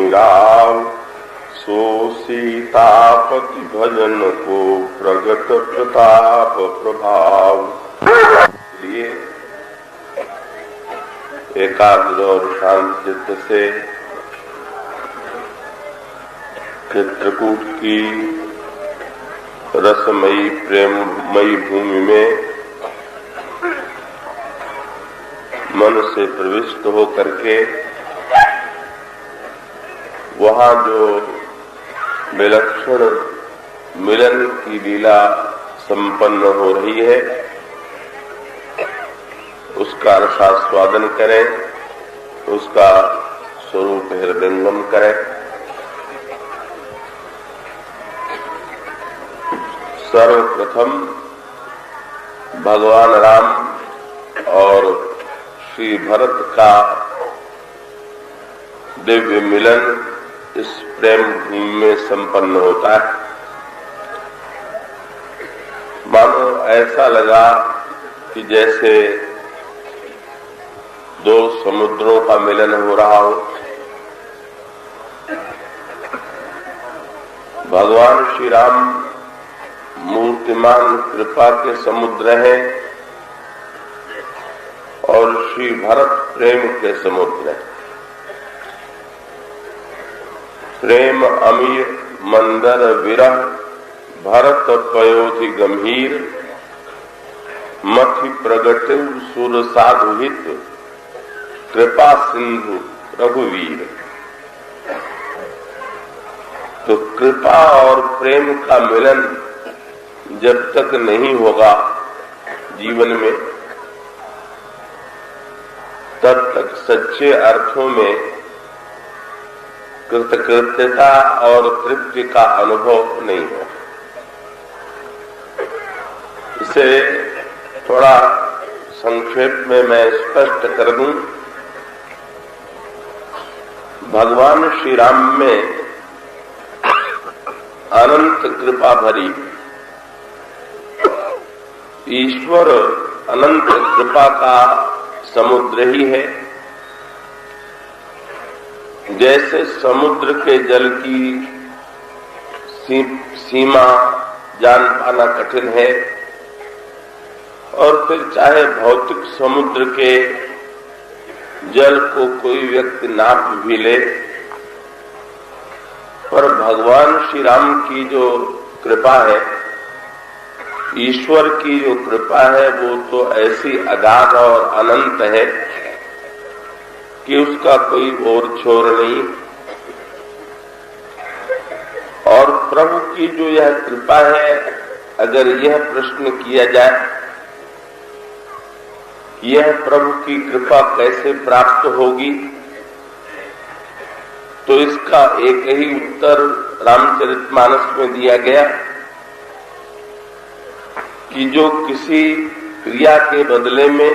मीराव सो सीतापति भजन को प्रगट प्रताप प्रभाव। लिए एकाग्र और शांत चित्त से चित्रकूट की रसमयी प्रेममयी भूमि में मन से प्रविष्ट हो करके वहां जो विलक्षण मिलन की लीला संपन्न हो रही है उसका रसास्वादन करें, उसका स्वरूप हृदयंगम करें। सर्वप्रथम भगवान राम और श्री भरत का दिव्य मिलन इस प्रेम भूमि में संपन्न होता है। मानो ऐसा लगा कि जैसे दो समुद्रों का मिलन हो रहा हो। भगवान श्री राम मूर्तिमान कृपा के समुद्र हैं और श्री भरत प्रेम के समुद्र हैं। प्रेम अमीय मंदर विरह भरत पयोधि गंभीर मथि प्रगटे सुर साधु हित कृपा सिंधु रघुवीर। तो कृपा और प्रेम का मिलन जब तक नहीं होगा जीवन में तब तक सच्चे अर्थों में कृतकृत्यता और तृप्ति का अनुभव नहीं हो। इसे थोड़ा संक्षेप में मैं स्पष्ट कर दूं। भगवान श्री राम में अनंत कृपा भरी, ईश्वर अनंत कृपा का समुद्र ही है। जैसे समुद्र के जल की सीमा जान पाना कठिन है और फिर चाहे भौतिक समुद्र के जल को कोई व्यक्ति नाप भी ले, पर भगवान श्री राम की जो कृपा है, ईश्वर की जो कृपा है, वो तो ऐसी अगाध और अनंत है कि उसका कोई और छोर नहीं। और प्रभु की जो यह कृपा है, अगर यह प्रश्न किया जाए यह प्रभु की कृपा कैसे प्राप्त होगी, तो इसका एक ही उत्तर रामचरितमानस में दिया गया कि जो किसी क्रिया के बदले में,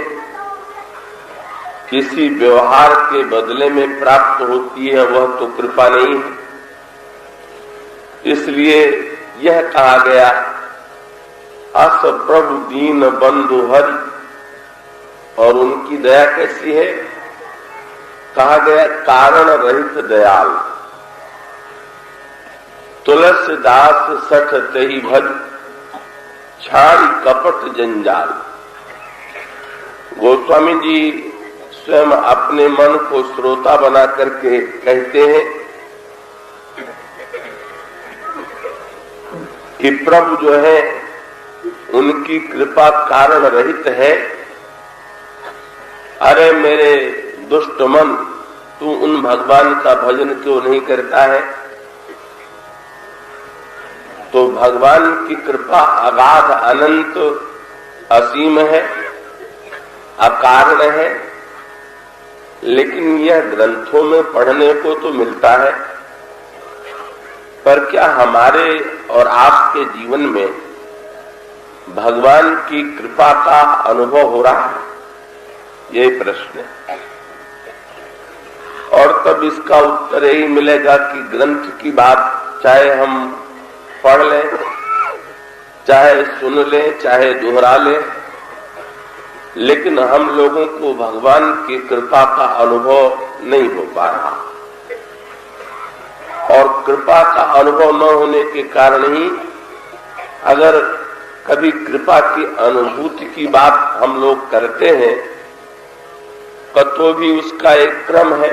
किसी व्यवहार के बदले में प्राप्त होती है वह तो कृपा नहीं है। इसलिए यह कहा गया अस प्रभु दीन बंधु हरि, और उनकी दया कैसी है, कहा गया कारण रहित दयाल। तुलसीदास सठ तही भज छाड़ी कपट जंजाल। गोस्वामी जी स्वयं अपने मन को श्रोता बना करके कहते हैं कि प्रभु जो है उनकी कृपा कारण रहित है। अरे मेरे दुष्ट मन, तू उन भगवान का भजन क्यों नहीं करता है? तो भगवान की कृपा अगाध अनंत असीम है, अकारण है, लेकिन यह ग्रंथों में पढ़ने को तो मिलता है, पर क्या हमारे और आपके जीवन में भगवान की कृपा का अनुभव हो रहा है? यही प्रश्न है। और तब इसका उत्तर यही मिलेगा कि ग्रंथ की बात चाहे हम पढ़ लें, चाहे सुन लें, चाहे दोहरा लें, लेकिन हम लोगों को भगवान की कृपा का अनुभव नहीं हो पा रहा। कृपा का अनुभव न होने के कारण ही अगर कभी कृपा की अनुभूति की बात हम लोग करते हैं तो भी उसका एक क्रम है।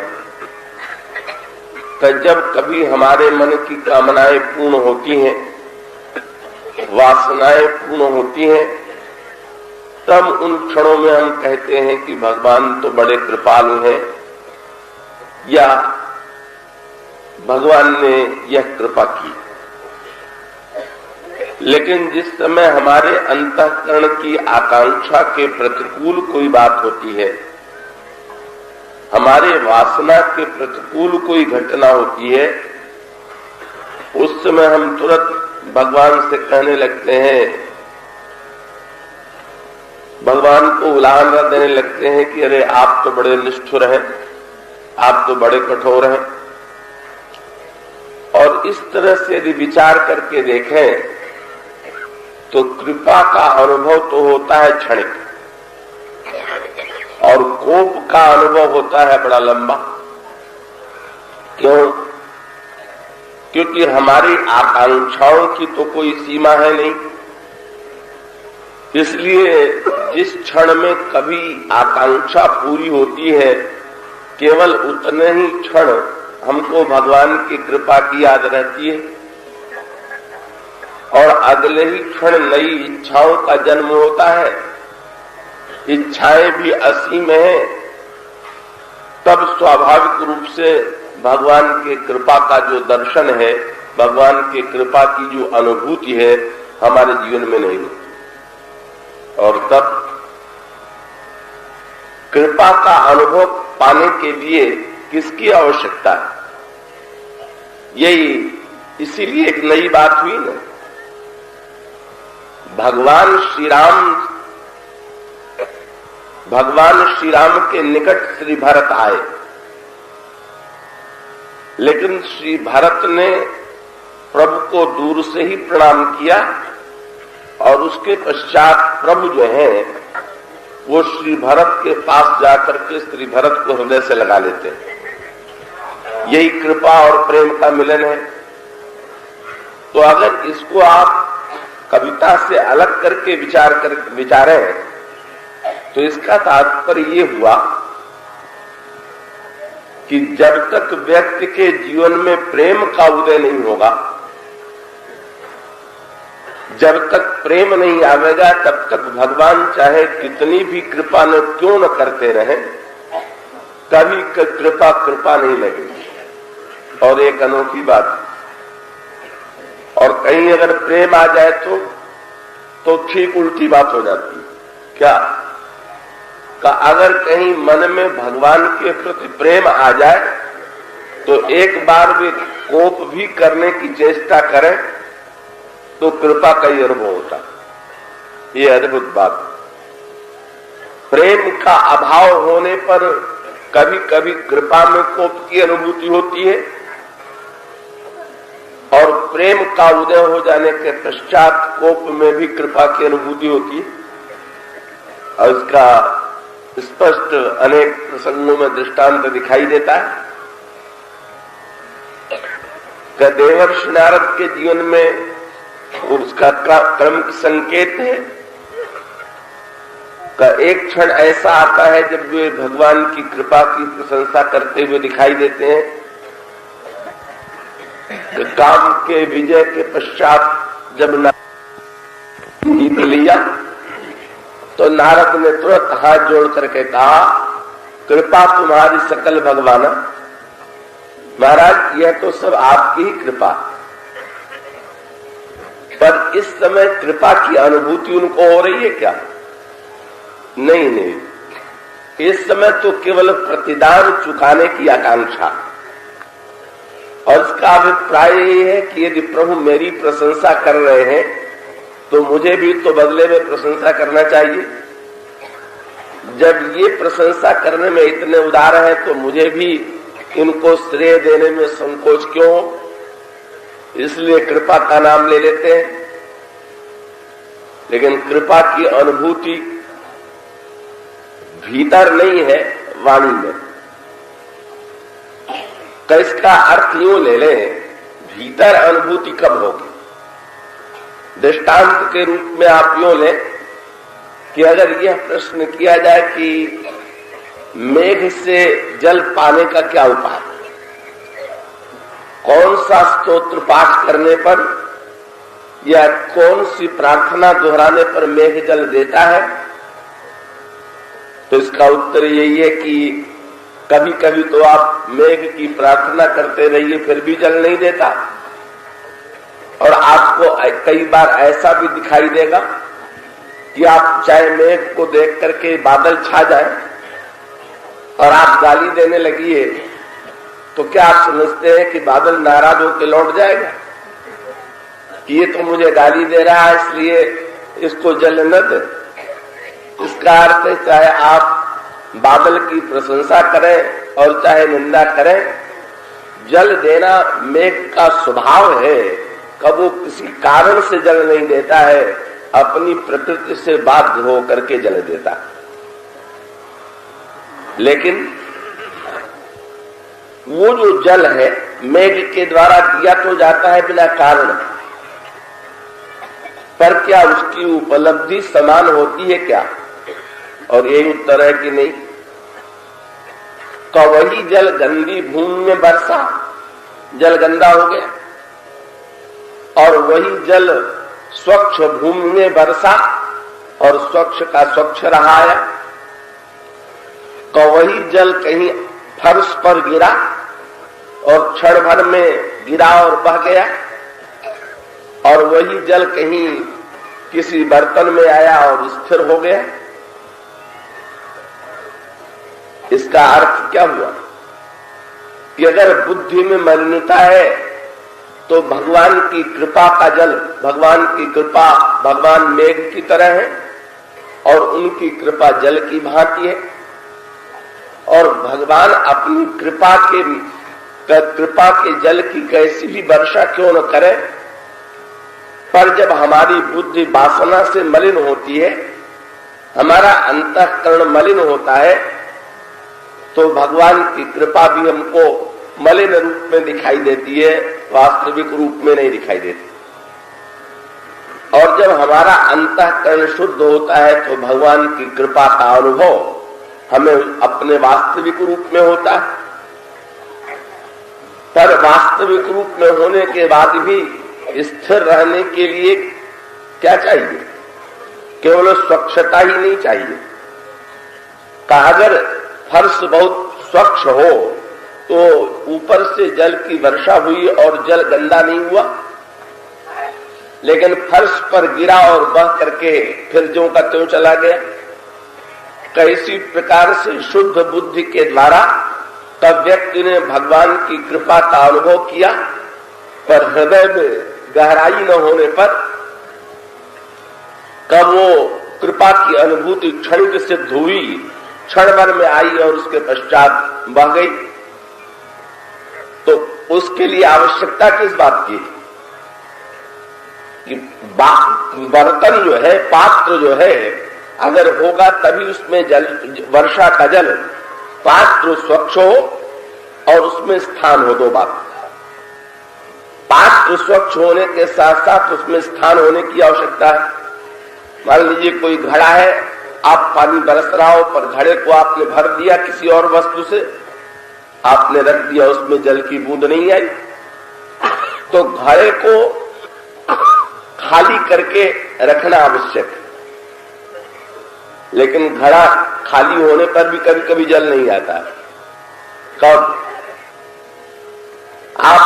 तो जब कभी हमारे मन की कामनाएं पूर्ण होती हैं, वासनाएं पूर्ण होती हैं, तब उन क्षणों में हम कहते हैं कि भगवान तो बड़े कृपालु हैं या भगवान ने यह कृपा की। लेकिन जिस समय हमारे अंतःकरण की आकांक्षा के प्रतिकूल कोई बात होती है, हमारे वासना के प्रतिकूल कोई घटना होती है, उस समय हम तुरंत भगवान से कहने लगते हैं, भगवान को उलाहना देने लगते हैं कि अरे आप तो बड़े निष्ठुर हैं, आप तो बड़े कठोर हैं। और इस तरह से यदि विचार करके देखें तो कृपा का अनुभव तो होता है क्षणिक और कोप का अनुभव होता है बड़ा लंबा। क्यों? क्योंकि हमारी आकांक्षाओं की तो कोई सीमा है नहीं। इसलिए जिस क्षण में कभी आकांक्षा पूरी होती है, केवल उतने ही क्षण हमको भगवान की कृपा की याद रहती है और अगले ही क्षण नई इच्छाओं का जन्म होता है। इच्छाएं भी असीम हैं, तब स्वाभाविक रूप से भगवान के कृपा का जो दर्शन है, भगवान के कृपा की जो अनुभूति है, हमारे जीवन में नहीं होती। और तब कृपा का अनुभव पाने के लिए किसकी आवश्यकता है? यही इसीलिए एक नई बात हुई ना, भगवान श्री राम के निकट श्री भरत आए, लेकिन श्री भरत ने प्रभु को दूर से ही प्रणाम किया और उसके पश्चात प्रभु जो है वो श्री भरत के पास जाकर के श्री भरत को हृदय से लगा लेते हैं। यही कृपा और प्रेम का मिलन है। तो अगर इसको आप कविता से अलग करके विचारें तो इसका तात्पर्य ये हुआ कि जब तक व्यक्ति के जीवन में प्रेम का उदय नहीं होगा, जब तक प्रेम नहीं आवेगा, तब तक भगवान चाहे कितनी भी कृपा न क्यों न करते रहे, कभी कृपा नहीं लगेगी। और एक अनोखी बात, और कहीं अगर प्रेम आ जाए तो ठीक उल्टी बात हो जाती है। क्या? का अगर कहीं मन में भगवान के प्रति प्रेम आ जाए तो एक बार वे कोप भी करने की चेष्टा करें तो कृपा का ही अनुभव होता। ये अद्भुत बात। प्रेम का अभाव होने पर कभी कभी कृपा में कोप की अनुभूति होती है और प्रेम का उदय हो जाने के पश्चात कोप में भी कृपा की अनुभूति होती है। और इसका स्पष्ट अनेक प्रसंगों में दृष्टांत दिखाई देता है। देवर्षि नारद के जीवन में उसका क्रम संकेत है का एक क्षण ऐसा आता है जब वे भगवान की कृपा की प्रशंसा करते हुए दिखाई देते हैं। काम के विजय के पश्चात जब जीत लिया तो नारद ने तुरंत हाथ जोड़ करके कहा, कृपा तुम्हारी सकल भगवाना। महाराज, यह तो सब आपकी ही कृपा। पर इस समय कृपा की अनुभूति उनको हो रही है क्या? नहीं, इस समय तो केवल प्रतिदान चुकाने की आकांक्षा। और इसका अभिप्राय यही है कि यदि प्रभु मेरी प्रशंसा कर रहे हैं तो मुझे भी तो बदले में प्रशंसा करना चाहिए। जब ये प्रशंसा करने में इतने उदार है तो मुझे भी इनको श्रेय देने में संकोच क्यों? इसलिए कृपा का नाम ले लेते हैं। लेकिन कृपा की अनुभूति भीतर नहीं है, वाणी में। तो इसका अर्थ यूं ले लें, भीतर अनुभूति कब होगी? दृष्टांत के रूप में आप यूं लें कि अगर यह प्रश्न किया जाए कि मेघ से जल पाने का क्या उपाय, कौन सा स्तोत्र पाठ करने पर या कौन सी प्रार्थना दोहराने पर मेघ जल देता है, तो इसका उत्तर यही है कि कभी कभी तो आप मेघ की प्रार्थना करते रहिए फिर भी जल नहीं देता, और आपको कई बार ऐसा भी दिखाई देगा कि आप चाहे मेघ को देख करके बादल छा जाए और आप गाली देने लगिए, तो क्या आप समझते हैं कि बादल नाराज होकर लौट जाएगा कि ये तो मुझे गाली दे रहा है इसलिए इसको जल न दे? इसका अर्थ है चाहे आप बादल की प्रशंसा करें और चाहे निंदा करें, जल देना मेघ का स्वभाव है। कब वो किसी कारण से जल नहीं देता है, अपनी प्रकृति से बाध्य होकर के जल देता। लेकिन वो जो जल है मेघ के द्वारा दिया तो जाता है बिना कारण, पर क्या उसकी उपलब्धि समान होती है क्या? और यही उत्तर है कि नहीं। तो वही जल गंदी भूमि में बरसा, जल गंदा हो गया, और वही जल स्वच्छ भूमि में बरसा और स्वच्छ का स्वच्छ रहा है। तो वही जल कहीं फर्श पर गिरा और क्षण भर में गिरा और बह गया, और वही जल कहीं किसी बर्तन में आया और स्थिर हो गया। इसका अर्थ क्या हुआ कि अगर बुद्धि में मलिनता है तो भगवान की कृपा का जल, भगवान की कृपा भगवान मेघ की तरह है और उनकी कृपा जल की भांति है, और भगवान अपनी कृपा के जल की कैसी भी वर्षा क्यों न करे, पर जब हमारी बुद्धि वासना से मलिन होती है, हमारा अंतःकरण मलिन होता है, तो भगवान की कृपा भी हमको मलिन रूप में दिखाई देती है, वास्तविक रूप में नहीं दिखाई देती। और जब हमारा अंतःकरण शुद्ध होता है तो भगवान की कृपा का अनुभव हमें अपने वास्तविक रूप में होता है। पर वास्तविक रूप में होने के बाद भी स्थिर रहने के लिए क्या चाहिए? केवल स्वच्छता ही नहीं चाहिए। अगर फर्श बहुत स्वच्छ हो तो ऊपर से जल की वर्षा हुई और जल गंदा नहीं हुआ, लेकिन फर्श पर गिरा और बह करके फिर ज्यों का त्यों चला गया। कैसी प्रकार से शुद्ध बुद्धि के द्वारा तब व्यक्ति ने भगवान की कृपा का अनुभव किया, पर हृदय में गहराई न होने पर कब वो कृपा की अनुभूति क्षणिक सिद्ध हुई, क्षण भर में आई और उसके पश्चात बह गई, तो उसके लिए आवश्यकता किस बात की कि बर्तन जो है, पात्र जो है, अगर होगा तभी उसमें जल, वर्षा का जल, पात्र स्वच्छ हो और उसमें स्थान हो। दो बात, पात्र स्वच्छ होने के साथ साथ उसमें स्थान होने की आवश्यकता है। मान लीजिए कोई घड़ा है, आप पानी बरस रहा हो, पर घड़े को आपने भर दिया किसी और वस्तु से, आपने रख दिया, उसमें जल की बूंद नहीं आई, तो घड़े को खाली करके रखना आवश्यक है। लेकिन घड़ा खाली होने पर भी कभी कभी जल नहीं आता। कब आप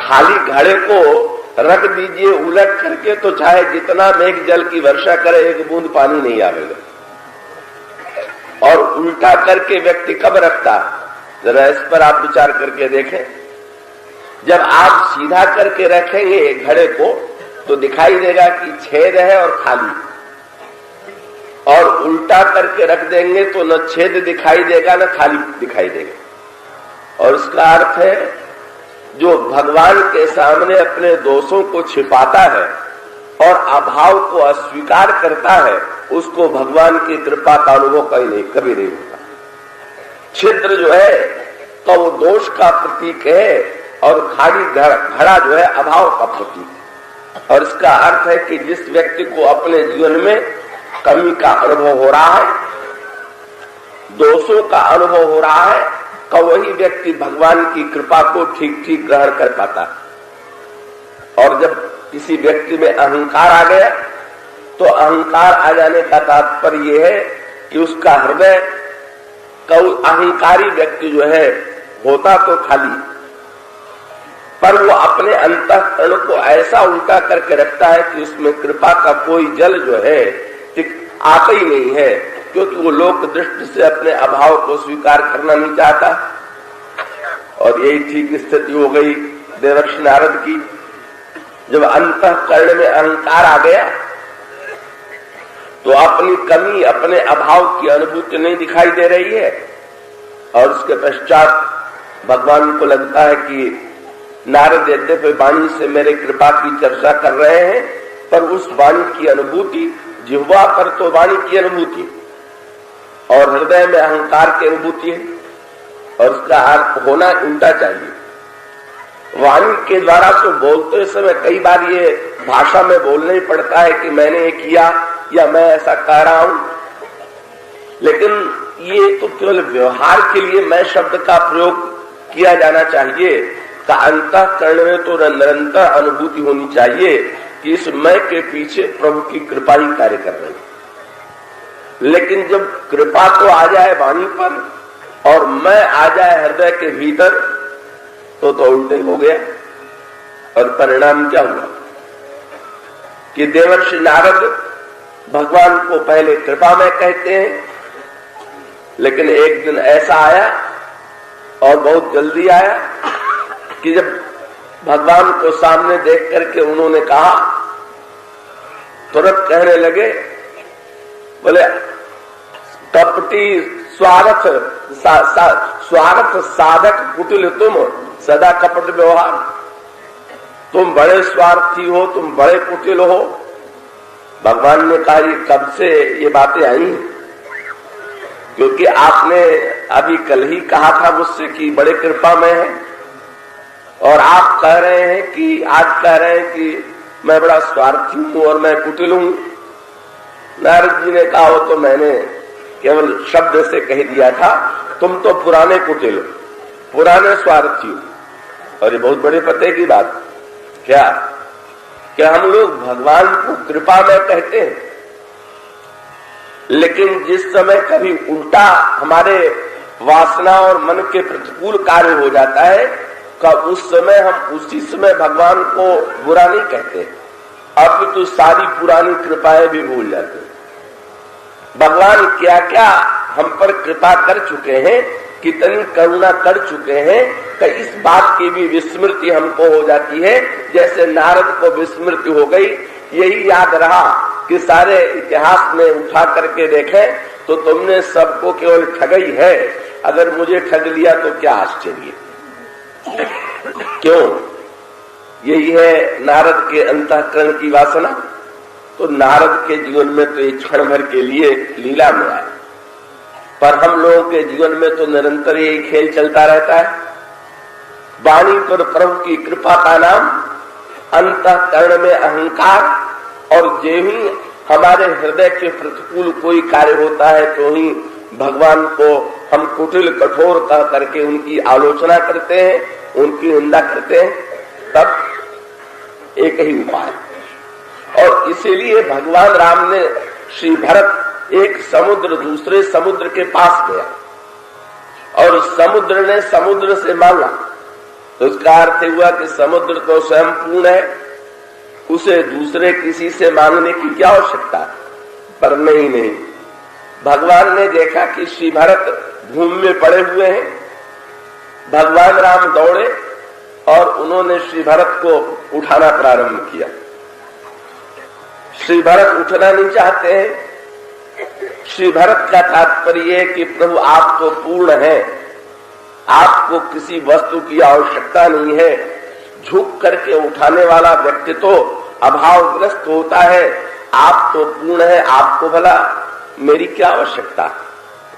खाली घड़े को रख दीजिए उलट करके, तो चाहे जितना मेघ जल की वर्षा करे एक बूंद पानी नहीं आवेगा। और उल्टा करके व्यक्ति कब रखता, जरा इस पर आप विचार करके देखें। जब आप सीधा करके रखेंगे घड़े को तो दिखाई देगा कि छेद है और खाली, और उल्टा करके रख देंगे तो न छेद दिखाई देगा न खाली दिखाई देगा। और इसका अर्थ है जो भगवान के सामने अपने दोषों को छिपाता है और अभाव को अस्वीकार करता है, उसको भगवान की कृपा का अनुभव कभी नहीं होता। छिद्र जो है तो वो दोष का प्रतीक है और खाली घड़ा जो है अभाव का प्रतीक। और इसका अर्थ है कि जिस व्यक्ति को अपने जीवन में कमी का अनुभव हो रहा है, दोषों का अनुभव हो रहा है, का वही व्यक्ति भगवान की कृपा को ठीक ठीक ग्रहण कर पाता है। और जब किसी व्यक्ति में अहंकार आ गया तो अहंकार आ जाने का तात्पर्य यह है कि उसका हृदय का अहंकारी व्यक्ति जो है होता तो खाली, पर वो अपने अंतःकरण को ऐसा उल्टा करके रखता है कि उसमें कृपा का कोई जल जो है आता ही नहीं है, क्योंकि वो लोक दृष्टि से अपने अभाव को स्वीकार करना नहीं चाहता। और यही ठीक स्थिति हो गई देवर्षि नारद की। जब अंतःकरण में अहंकार आ गया तो अपनी कमी, अपने अभाव की अनुभूति नहीं दिखाई दे रही है। और उसके पश्चात भगवान को लगता है कि नारद यद्यपि वाणी से मेरे कृपा की चर्चा कर रहे हैं, पर उस वाणी की अनुभूति, जिह्वा पर तो वाणी की अनुभूति और हृदय में अहंकार की अनुभूति है, और उसका अर्थ होना उल्टा चाहिए। वाणी के द्वारा तो बोलते समय कई बार ये भाषा में बोलना ही पड़ता है कि मैंने ये किया या मैं ऐसा कह रहा हूं, लेकिन ये तो केवल व्यवहार के लिए मैं शब्द का प्रयोग किया जाना चाहिए। का अंतःकरण में तो निरंतर अनुभूति होनी चाहिए कि इस मैं के पीछे प्रभु की कृपा ही कार्य कर रही है। लेकिन जब कृपा तो आ जाए वाणी पर और मैं आ जाए हृदय के भीतर तो उल्टे हो गया। और परिणाम क्या हुआ कि देवर्षि नारद भगवान को पहले कृपा में कहते हैं, लेकिन एक दिन ऐसा आया और बहुत जल्दी आया कि जब भगवान को सामने देख करके उन्होंने कहा, तुरंत कहने लगे, बोले कपटी स्वार्थ स्वार्थ साधक कुटिल तुम, सदा कपट व्यवहार, तुम बड़े स्वार्थी हो, तुम बड़े कुटिल हो। भगवान ने कहा ये कब से ये बातें आई, क्योंकि आपने अभी कल ही कहा था मुझसे कि बड़े कृपा में है, और आप कह रहे हैं कि आज कह रहे हैं कि मैं बड़ा स्वार्थी हूं और मैं कुटिल हूं। नारद जी ने कहा हो तो मैंने केवल शब्द से कह दिया था, तुम तो पुराने कुटिल, पुराने स्वार्थी हो। और ये बहुत बड़े पते की बात क्या हम लोग भगवान को कृपा में कहते हैं, लेकिन जिस समय कभी उल्टा हमारे वासना और मन के प्रतिकूल कार्य हो जाता है, कब उस समय हम उसी समय भगवान को बुरा नहीं कहते, अब तो सारी पुरानी कृपाएं भी भूल जाते हैं। भगवान क्या क्या हम पर कृपा कर चुके हैं, कितनी करुणा कर चुके हैं, कि इस बात की भी विस्मृति हमको हो जाती है, जैसे नारद को विस्मृति हो गई। यही याद रहा कि सारे इतिहास में उठा करके देखें तो तुमने सबको केवल ठगई है, अगर मुझे ठग लिया तो क्या आश्चर्य। क्यों? यही है नारद के अंतःकरण की वासना। तो नारद के जीवन में तो ये क्षण भर के लिए लीला में आए, पर हम लोगों के जीवन में तो निरंतर यही खेल चलता रहता है। वाणी पर प्रभु की कृपा का नाम, अंतःकरण में अहंकार, और जो ही हमारे हृदय के प्रतिकूल कोई कार्य होता है तो ही भगवान को हम कुटिल कठोर कह करके उनकी आलोचना करते हैं, उनकी निंदा करते हैं। तब एक ही उपाय, और इसीलिए भगवान राम ने श्री भरत एक समुद्र दूसरे समुद्र के पास गया और समुद्र ने समुद्र से मांगा, तो इसका अर्थ हुआ कि समुद्र तो स्वयं पूर्ण है, उसे दूसरे किसी से मांगने की क्या आवश्यकता। पर नहीं, भगवान ने देखा कि श्री भरत भूमि में पड़े हुए हैं। भगवान राम दौड़े और उन्होंने श्री भरत को उठाना प्रारंभ किया। श्री भरत उठना नहीं चाहते हैं। श्री भरत का तात्पर्य है कि प्रभु आप तो पूर्ण हैं, आपको किसी वस्तु की आवश्यकता नहीं है। झुक करके उठाने वाला व्यक्ति तो अभावग्रस्त होता है, आप तो पूर्ण है, आपको भला मेरी क्या आवश्यकता,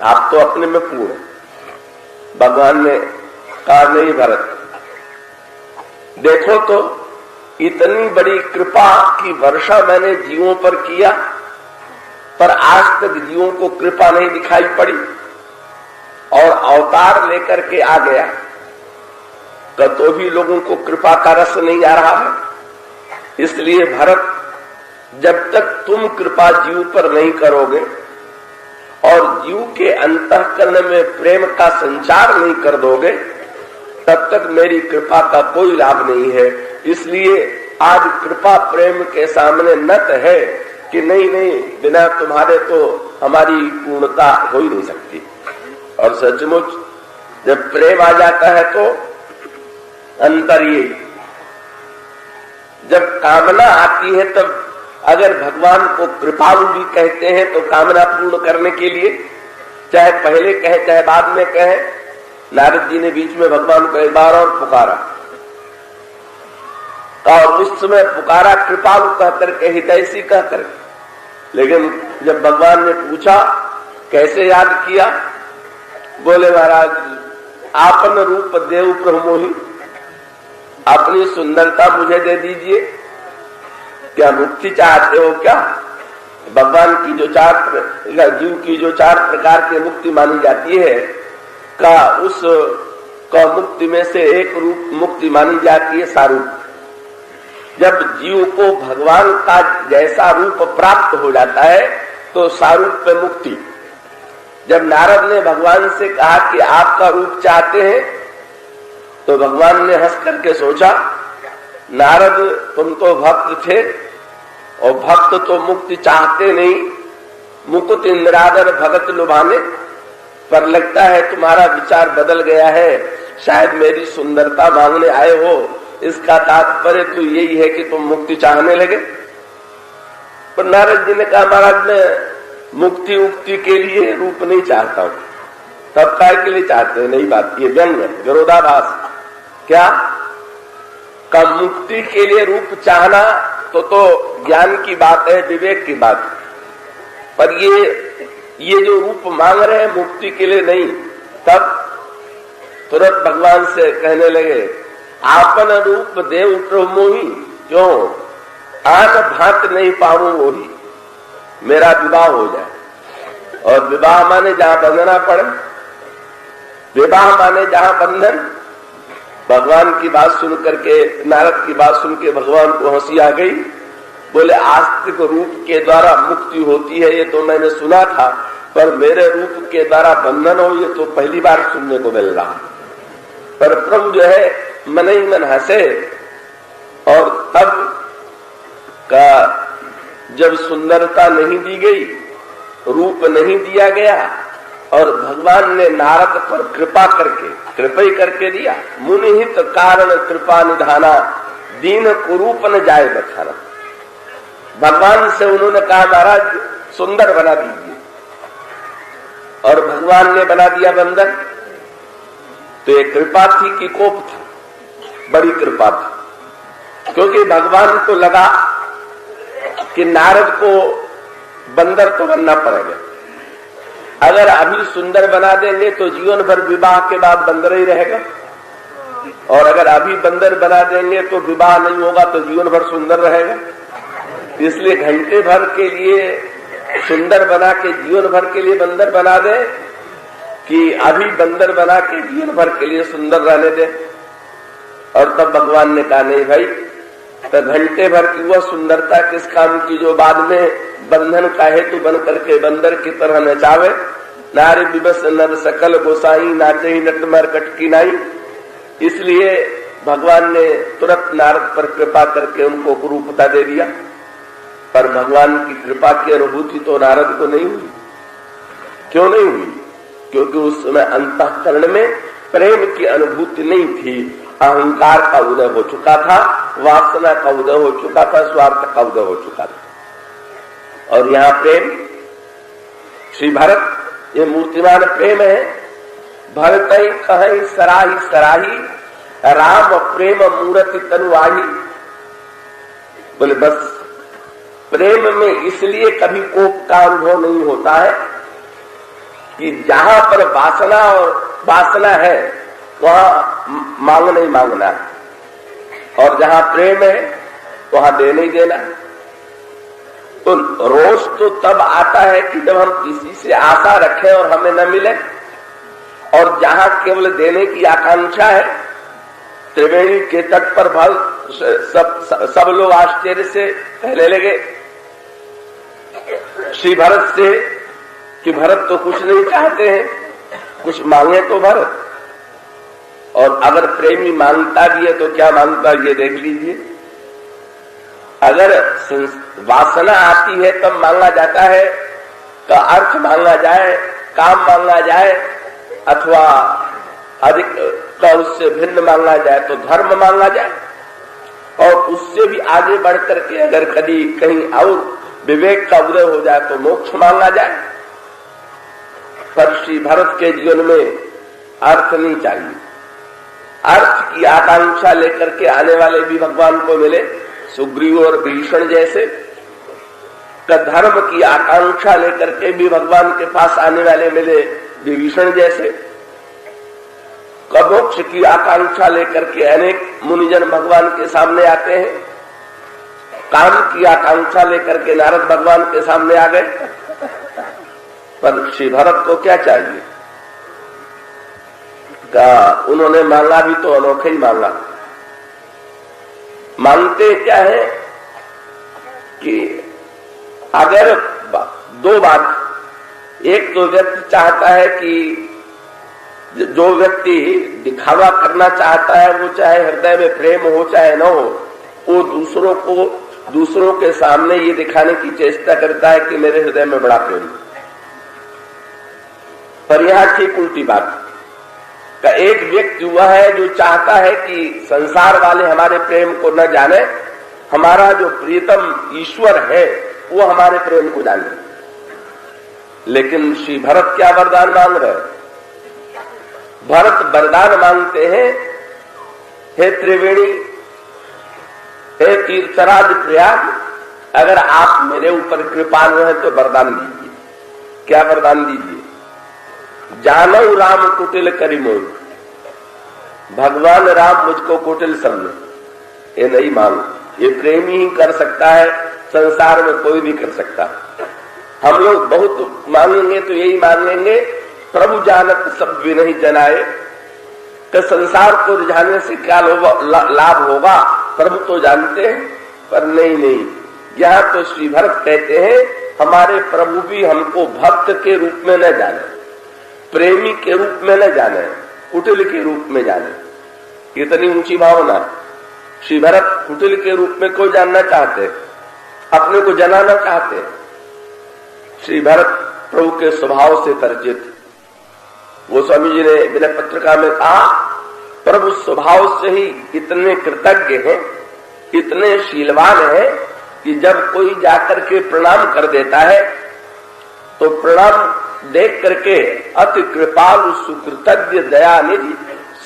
आप तो अपने में पूर्ण है। भगवान ने कहा नहीं भरत, देखो तो इतनी बड़ी कृपा की वर्षा मैंने जीवों पर किया, पर आज तक जीवों को कृपा नहीं दिखाई पड़ी और अवतार लेकर के आ गया तो भी लोगों को कृपा का रस नहीं आ रहा है। इसलिए भरत, जब तक तुम कृपा जीव पर नहीं करोगे और जीव के अंतःकरण में प्रेम का संचार नहीं कर दोगे, तब तक मेरी कृपा का कोई लाभ नहीं है। इसलिए आज कृपा प्रेम के सामने नत है कि नहीं नहीं, बिना तुम्हारे तो हमारी पूर्णता हो ही नहीं सकती। और सचमुच जब प्रेम आ जाता है तो अंतर ये, जब कामना आती है तब अगर भगवान को कृपालु भी कहते हैं तो कामना पूर्ण करने के लिए, चाहे पहले कहे चाहे बाद में कहे, नारद जी ने बीच में भगवान को एक बार और पुकारा और उस समय पुकारा कृपालु कहकर के, हितैषी कहकर। लेकिन जब भगवान ने पूछा कैसे याद किया, बोले महाराज आपन रूप देव प्रमोही, अपनी सुंदरता मुझे दे दीजिए। क्या मुक्ति चाहते हो क्या? भगवान की जो जीव की जो 4 प्रकार की मुक्ति मानी जाती है का उस का मुक्ति में से एक रूप मुक्ति मानी जाती है सारूप। जब जीव को भगवान का जैसा रूप प्राप्त हो जाता है तो सारूप पे मुक्ति। जब नारद ने भगवान से कहा कि आपका रूप चाहते हैं तो भगवान ने हंस करके सोचा, नारद तुम तो भक्त थे और भक्त तो मुक्ति चाहते नहीं, मुकुट इंद्रादर भगत लुभाने, पर लगता है तुम्हारा विचार बदल गया है, शायद मेरी सुंदरता मांगने आए हो। इसका तात्पर्य तो यही है कि तुम मुक्ति चाहने लगे। पर नारद जी ने कहा, महाराज मैं मुक्ति उक्ति के लिए रूप नहीं चाहता हूं। तब काय के लिए चाहते हैं? नहीं बात, ये व्यंग है, विरोधाभास। क्या का मुक्ति के लिए रूप चाहना तो ज्ञान की बात है, विवेक की बात है। पर ये जो रूप मांग रहे हैं मुक्ति के लिए नहीं। तब तुरंत भगवान से कहने लगे, आपन रूप देव प्रमोही, क्यों आन भांत नहीं पाऊं वही, मेरा विवाह हो जाए। और विवाह माने जहां बंधना पड़े, विवाह माने जहां बंधन। भगवान की बात सुन करके, नारद की बात सुन के भगवान को हंसी आ गई। बोले आस्तिक रूप के द्वारा मुक्ति होती है ये तो मैंने सुना था, पर मेरे रूप के द्वारा बंधन हो ये तो पहली बार सुनने को मिल रहा। पर प्रभु जो है मन ही मन हंसे। और तब का जब सुंदरता नहीं दी गई, रूप नहीं दिया गया और भगवान ने नारद पर कृपा ही करके दिया। मुनिहित कारण कृपा निधाना, दीन कुरूप न जाए बखाना। भगवान से उन्होंने कहा, महाराज सुंदर बना दीजिए, और भगवान ने बना दिया बंदर। तो ये कृपा थी कि कोप था? बड़ी कृपा थी, क्योंकि भगवान को लगा कि नारद को बंदर तो बनना पड़ेगा। अगर अभी सुंदर बना देंगे तो जीवन भर विवाह के बाद बंदर ही रहेगा, और अगर अभी बंदर बना देंगे तो विवाह नहीं होगा तो जीवन भर सुंदर रहेगा। इसलिए घंटे भर के लिए सुंदर बना के जीवन भर के लिए बंदर बना दे, कि अभी बंदर बना के जीवन भर के लिए सुंदर रहने दे। और तब भगवान ने कहा, नहीं भाई, तो घंटे भर की वह सुंदरता किस काम की जो बाद में बंधन का हेतु बन करके बंदर की तरह नचावे। नारी विवश नर सकल गोसाई, नाचे ही नट मरकट की नाई। इसलिए भगवान ने तुरंत नारद पर कृपा करके उनको कुरूपता दे दिया। पर भगवान की कृपा की अनुभूति तो नारद को नहीं हुई। क्यों नहीं हुई? क्योंकि उस समय अंतःकरण में प्रेम की अनुभूति नहीं थी। अहंकार का उदय हो चुका था, वासना का उदय हो चुका था, स्वार्थ का उदय हो चुका था। और यहाँ प्रेम, श्री भरत ये मूर्तिमान प्रेम है। भरत ही कहीं सराही सराही, राम प्रेम मूर्ति तनुआही। बोले बस प्रेम में इसलिए कभी कोप का अनुभव नहीं होता है कि जहां पर वासना और वासना है वहां मांगना ही मांगना है। और जहां प्रेम है वहां देना ही देना। तो रोष तो तब आता है कि जब हम किसी से आशा रखें और हमें न मिले, और जहां केवल देने की आकांक्षा है। त्रिवेणी के तट पर सब लोग आश्चर्य से कहने लगे श्री भरत से कि भरत तो कुछ नहीं चाहते हैं, कुछ मांगे तो भरत। और अगर प्रेमी मांगता भी है तो क्या मांगता है ये देख लीजिए। अगर वासना आती है तब मांगा जाता है, तो अर्थ मांगा जाए, काम मांगा जाए, अथवा अधिक का उससे भिन्न मांगा जाए तो धर्म मांगा जाए, और उससे भी आगे बढ़ करके अगर कहीं और विवेक का उदय हो जाए तो मोक्ष मांगा जाए। पर श्री भरत के जीवन में अर्थ नहीं चाहिए। अर्थ की आकांक्षा लेकर के आने वाले भी भगवान को मिले, सुग्रीव और भीषण जैसे। का धर्म की आकांक्षा लेकर के भी भगवान के पास आने वाले मिले, विभीषण जैसे। मोक्ष की आकांक्षा लेकर के अनेक मुनिजन भगवान के सामने आते हैं। काम की आकांक्षा लेकर के नारद भगवान के सामने आ गए। पर श्री भरत को क्या चाहिए? उन्होंने मांगा भी तो अनोखा ही मांगा। मांगते क्या है कि अगर दो बात, एक तो व्यक्ति चाहता है कि जो व्यक्ति दिखावा करना चाहता है, वो चाहे हृदय में प्रेम हो चाहे न हो, वो दूसरों के सामने ये दिखाने की चेष्टा करता है कि मेरे हृदय में बड़ा प्रेम। पर यहां ठीक उल्टी बात का एक व्यक्ति हुआ है जो चाहता है कि संसार वाले हमारे प्रेम को न जाने, हमारा जो प्रियतम ईश्वर है वो हमारे प्रेम को जाने। लेकिन श्री भरत क्या वरदान मांग रहे हैं? भरत वरदान मांगते हैं, हे त्रिवेणी, हे तीर्थराज प्रयाग, अगर आप मेरे ऊपर कृपालु हैं तो वरदान दीजिए। क्या वरदान दीजिए? जानऊ राम कुटिल करी मोहि, भगवान राम मुझको कुटिल समझे। ये नहीं मांग, ये प्रेमी ही कर सकता है, संसार में कोई भी कर सकता। हम लोग बहुत मांगेंगे तो यही मांगेंगे, प्रभु जानत सब विनहि जनाए, कि संसार को रिझाने से क्या लाभ होगा, प्रभु तो जानते हैं। पर नहीं, यहाँ तो श्री भरत कहते हैं हमारे प्रभु भी हमको भक्त के रूप में न जाने, प्रेमी के रूप में न जाने, कुटिल के रूप में जाने। इतनी ऊंची भावना। श्री भरत कुटिल के रूप में कोई जानना चाहते, अपने को जनाना चाहते। श्री भरत प्रभु के स्वभाव से परिचित। वो स्वामी जी ने विनय पत्रिका में कहा, प्रभु स्वभाव से ही इतने कृतज्ञ हैं, इतने शीलवान हैं कि जब कोई जाकर के प्रणाम कर देता है तो प्रणाम देख करके अति कृपालु सुकृतज्ञ दयानिधि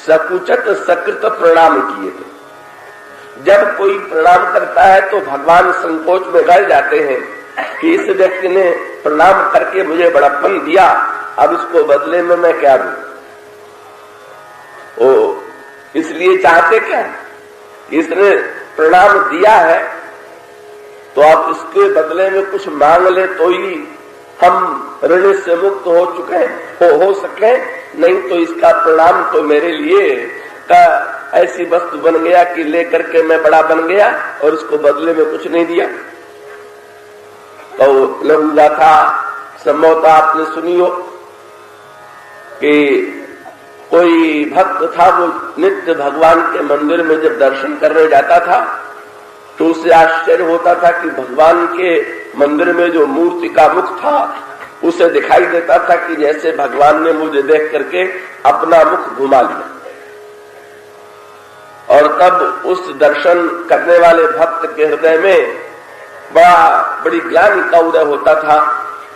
सकुचत सकृत प्रणाम किए थे। जब कोई प्रणाम करता है तो भगवान संकोच में गड़ जाते हैं कि इस व्यक्ति ने प्रणाम करके मुझे बड़प्पन दिया, अब इसको बदले में मैं क्या दूं? ओ इसलिए चाहते क्या? इसने प्रणाम दिया है तो आप इसके बदले में कुछ मांग ले तो ही हम ऋण से मुक्त हो चुके हो सके, नहीं तो इसका प्रणाम तो मेरे लिए का ऐसी वस्तु बन गया कि लेकर के मैं बड़ा बन गया और इसको बदले में कुछ नहीं दिया। तो लघु गाथा संभवतः आपने सुनी हो कि कोई भक्त था, वो नित्य भगवान के मंदिर में जब दर्शन करने जाता था तो उसे आश्चर्य होता था कि भगवान के मंदिर में जो मूर्ति का मुख था उसे दिखाई देता था कि जैसे भगवान ने मुझे देख करके अपना मुख घुमा लिया। और तब उस दर्शन करने वाले भक्त के हृदय में बड़ी ग्लानि का उदय होता था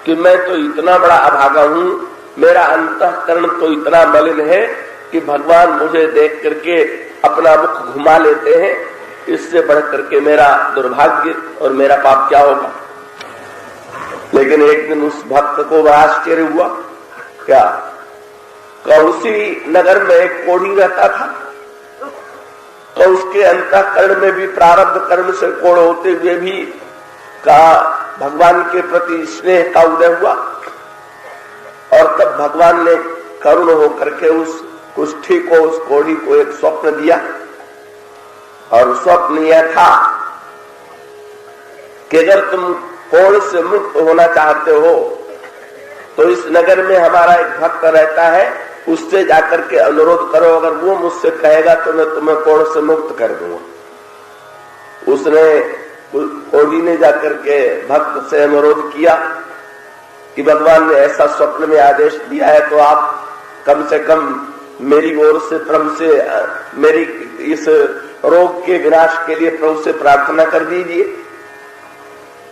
कि मैं तो इतना बड़ा अभागा हूं, मेरा अंतःकरण तो इतना मलिन है कि भगवान मुझे देख करके अपना मुख घुमा लेते हैं, इससे बढ़ करके मेरा दुर्भाग्य और मेरा पाप क्या होगा। लेकिन एक दिन उस भक्त को बड़ा आश्चर्य हुआ। क्या? उसी नगर में एक कोढ़ी रहता था। तो उसके अंतःकरण में भी प्रारब्ध कर्म से कोण होते हुए भी का भगवान के प्रति स्नेह का उदय हुआ। और तब भगवान ने करुण होकर के उस कुष्ठी को, उस कोढ़ी को एक स्वप्न दिया। और स्वप्न यह था कि अगर तुम कोढ़ से मुक्त होना चाहते हो तो इस नगर में हमारा एक भक्त रहता है, उससे जाकर के अनुरोध करो, अगर वो मुझसे कहेगा तो मैं तुम्हें कोढ़ से मुक्त कर दूंगा। उसने, कोढ़ी ने जाकर के भक्त से अनुरोध किया कि भगवान ने ऐसा स्वप्न में आदेश दिया है तो आप कम से कम मेरी ओर से प्रभु से, मेरी इस रोग के विनाश के लिए प्रभु से प्रार्थना कर दीजिए।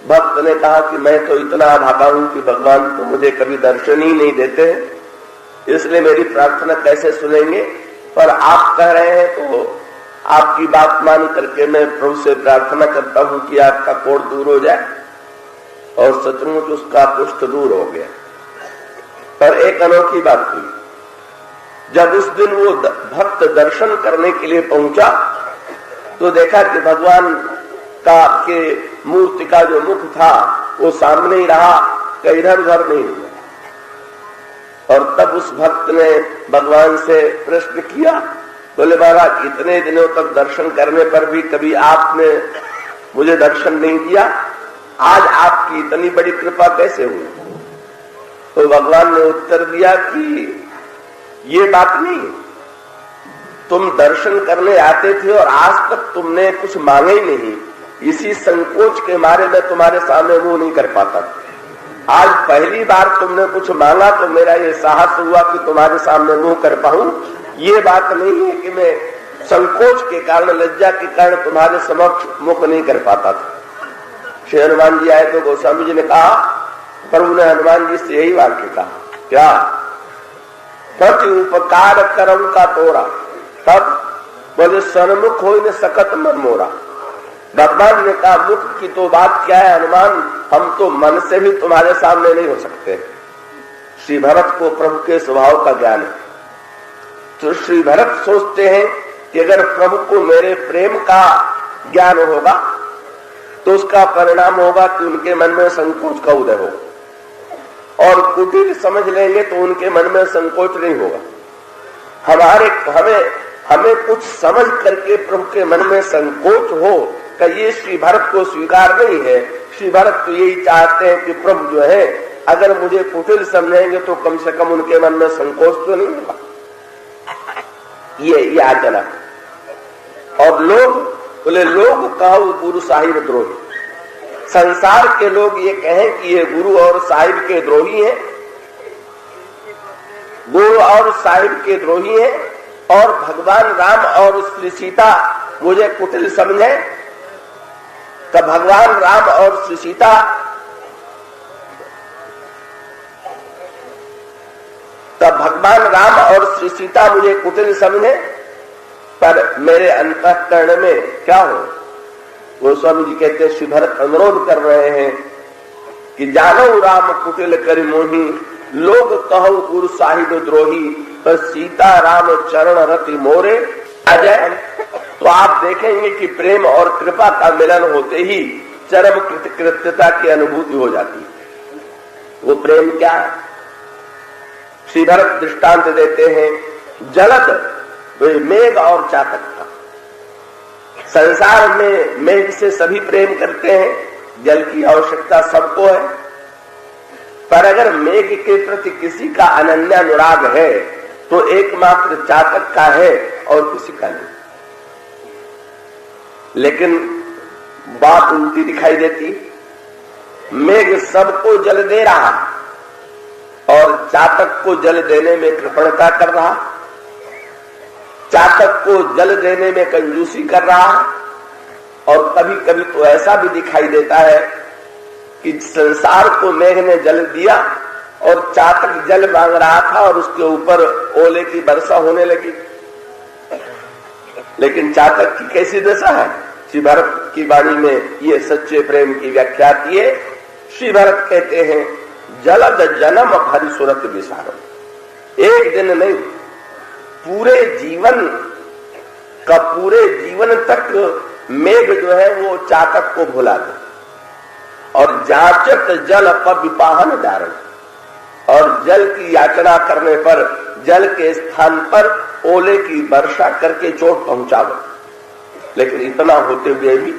भक्त ने कहा कि मैं तो इतना भागा हूं कि भगवान तो मुझे कभी दर्शन ही नहीं देते, इसलिए मेरी प्रार्थना कैसे सुनेंगे, पर आप कह रहे हैं तो आपकी बात मान करके मैं प्रभु से प्रार्थना करता हूं कि आपका कोढ़ दूर हो जाए। और सचमुच उसका कुष्ठ दूर हो गया। पर एक अनोखी बात हुई, जब उस दिन वो भक्त दर्शन करने के लिए पहुंचा तो देखा कि भगवान का के मूर्ति का जो मुख था वो सामने ही रहा, कहीं इधर उधर नहीं हुआ। और तब उस भक्त ने भगवान से प्रश्न किया, बोले महाराज इतने दिनों तक दर्शन करने पर भी कभी आपने मुझे दर्शन नहीं दिया, आज आपकी इतनी बड़ी कृपा कैसे हुई? तो भगवान ने उत्तर दिया कि ये बात नहीं, तुम दर्शन करने आते थे और आज तक तुमने कुछ मांगे ही नहीं, इसी संकोच के मारे मैं तुम्हारे सामने मुंह नहीं कर पाता। आज पहली बार तुमने कुछ मांगा तो मेरा ये साहस हुआ कि तुम्हारे सामने मुंह कर पाऊं। ये बात नहीं है कि मैं संकोच के कारण, लज्जा के कारण तुम्हारे समक्ष मुख नहीं कर पाता था। श्री हनुमान जी आए तो गोस्वामी जी ने कहा, प्रभु ने हनुमान जी से यही वाक्य कहा, क्या प्रति उपकार करम का तोरा, तब बोले सन्मुख हो न सकत मन मोरा। भगवान ने कहा मुख की तो बात क्या है हनुमान, हम तो मन से भी तुम्हारे सामने नहीं हो सकते। श्री भरत को प्रभु के स्वभाव का ज्ञान है, तो श्री भरत सोचते हैं कि अगर प्रभु को मेरे प्रेम का ज्ञान होगा तो उसका परिणाम होगा कि उनके मन में संकोच का उदय होगा, और कुटिल समझ लेंगे तो उनके मन में संकोच नहीं होगा। हमें कुछ समझ करके प्रभु के मन में संकोच हो कि ये श्री भरत को स्वीकार नहीं है। श्री भरत तो यही चाहते हैं कि प्रभु जो है अगर मुझे कुटिल समझेंगे तो कम से कम उनके मन में संकोच तो नहीं होगा। ये आचरण। और लोग बोले, लोग कहो गुरु साहिब द्रोही, संसार के लोग ये कहें कि ये गुरु और साहिब के द्रोही हैं, गुरु और साहिब के द्रोही हैं, और भगवान राम और श्री सीता मुझे कुटिल समझे, तब भगवान राम और श्री सीता मुझे कुटिल समझे, पर मेरे अंतःकरण में क्या हो? गोस्वामी जी कहते हैं, श्री भरत अनुरोध कर रहे हैं कि जानो राम कुटिल कर मोही, लोग कहो गुरु साहिब द्रोही, पर सीता राम चरण रति मोरे। अजय तो आप देखेंगे कि प्रेम और कृपा का मिलन होते ही चरम कृतकृत्यता की अनुभूति हो जाती है। वो प्रेम क्या है? श्री भरत दृष्टांत देते हैं, जलद मेघ और चातक का। संसार में मेघ से सभी प्रेम करते हैं, जल की आवश्यकता सबको है, पर अगर मेघ के प्रति किसी का अनन्य अनुराग है तो एकमात्र चातक का है और किसी का नहीं। लेकिन बात उल्टी दिखाई देती, मेघ सबको जल दे रहा और चातक को जल देने में कृपणता कर रहा, चातक को जल देने में कंजूसी कर रहा। और कभी कभी तो ऐसा भी दिखाई देता है कि संसार को मेघ ने जल दिया और चातक जल मांग रहा था और उसके ऊपर ओले की वर्षा होने लगी। लेकिन चातक की कैसी दशा है? श्री भरत की वाणी में ये सच्चे प्रेम की व्याख्या की है। श्री भरत कहते हैं, जलद जन्म भरि सुरत विसारम। एक दिन नहीं, पूरे जीवन का पूरे जीवन तक मेघ जो है वो चातक को भुला दे। और जाचत जल पविपाहन डारण, और जल की याचना करने पर जल के स्थान पर ओले की वर्षा करके चोट पहुंचावे। लेकिन इतना होते हुए भी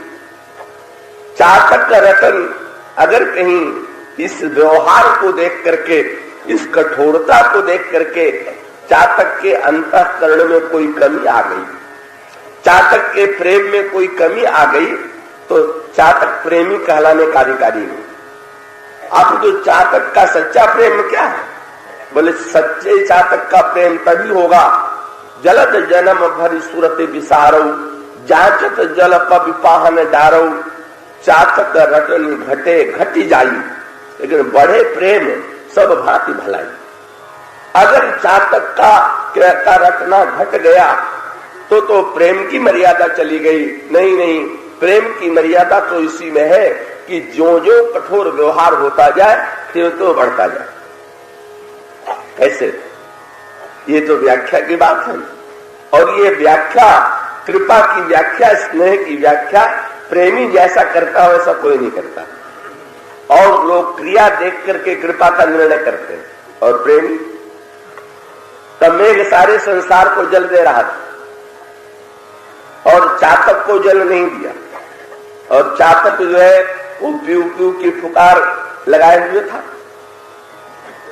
चातक का रतन अगर कहीं इस व्यवहार को देख करके, इस कठोरता को देख करके चातक के अंतःकरण में कोई कमी आ गई, चातक के प्रेम में कोई कमी आ गई, तो चातक प्रेमी कहलाने का अधिकारी नहीं। आप जो चातक का सच्चा प्रेम क्या है? बोले सच्चे चातक का प्रेम तभी होगा जलद जन्म भरी सूरत विसारऊ, जाचत जल पविपाहन डारऊ, चातक रटन घटे घटी जाई। लेकिन बढ़े प्रेम सब भांति भलाई। अगर चातक का रटना घट गया तो प्रेम की मर्यादा चली गई। नहीं, प्रेम की मर्यादा तो इसी में है कि जो जो कठोर व्यवहार होता जाए त्यों तो बढ़ता जाए। कैसे? ये तो व्याख्या की बात है, और ये व्याख्या, कृपा की व्याख्या, स्नेह की व्याख्या प्रेमी जैसा करता हो ऐसा कोई नहीं करता। और लोग क्रिया देख करके कृपा का निर्णय करते हैं, और प्रेमी तब मेघ सारे संसार को जल दे रहा था और चातक को जल नहीं दिया। और चातक जो है वो प्यू प्यू की पुकार लगाए हुए था।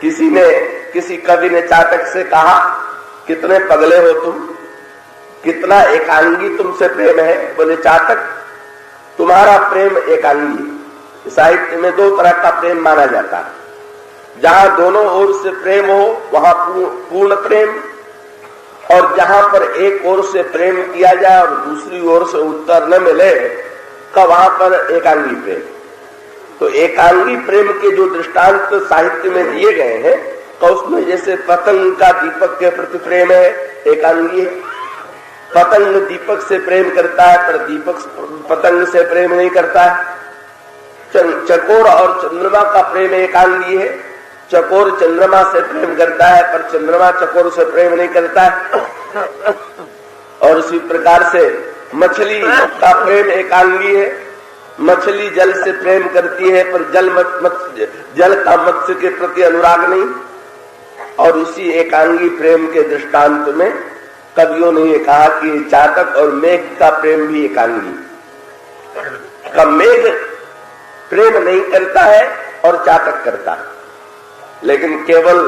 किसी कवि ने चातक से कहा, कितने पगले हो तुम, कितना एकांगी तुमसे प्रेम है। बोले चातक तुम्हारा प्रेम एकांगी। साहित्य में दो तरह का प्रेम माना जाता है, जहां दोनों ओर से प्रेम हो वहां पूर्ण प्रेम, और जहां पर एक ओर से प्रेम किया जाए और दूसरी ओर से उत्तर न मिले का वहां पर एकांगी प्रेम। तो एकांगी प्रेम के जो दृष्टांत तो साहित्य में दिए गए हैं, तो उसमें जैसे पतंग का दीपक के प्रति प्रेम है, एकांगी है। पतंग दीपक से प्रेम करता है पर दीपक पतंग से प्रेम नहीं करता है। चकोर और चंद्रमा का प्रेम एकांगी है। चकोर चंद्रमा से प्रेम करता है पर चंद्रमा चकोर से प्रेम नहीं करता है। और इसी प्रकार से मछली का प्रेम एकांगी है। मछली जल से प्रेम करती है पर जल का मत्स्य के प्रति अनुराग नहीं। और इसी एकांगी प्रेम के दृष्टांत में कवियों ने कहा कि चातक और मेघ का प्रेम भी एकांगी। का मेघ प्रेम नहीं करता है और चातक करता है। लेकिन केवल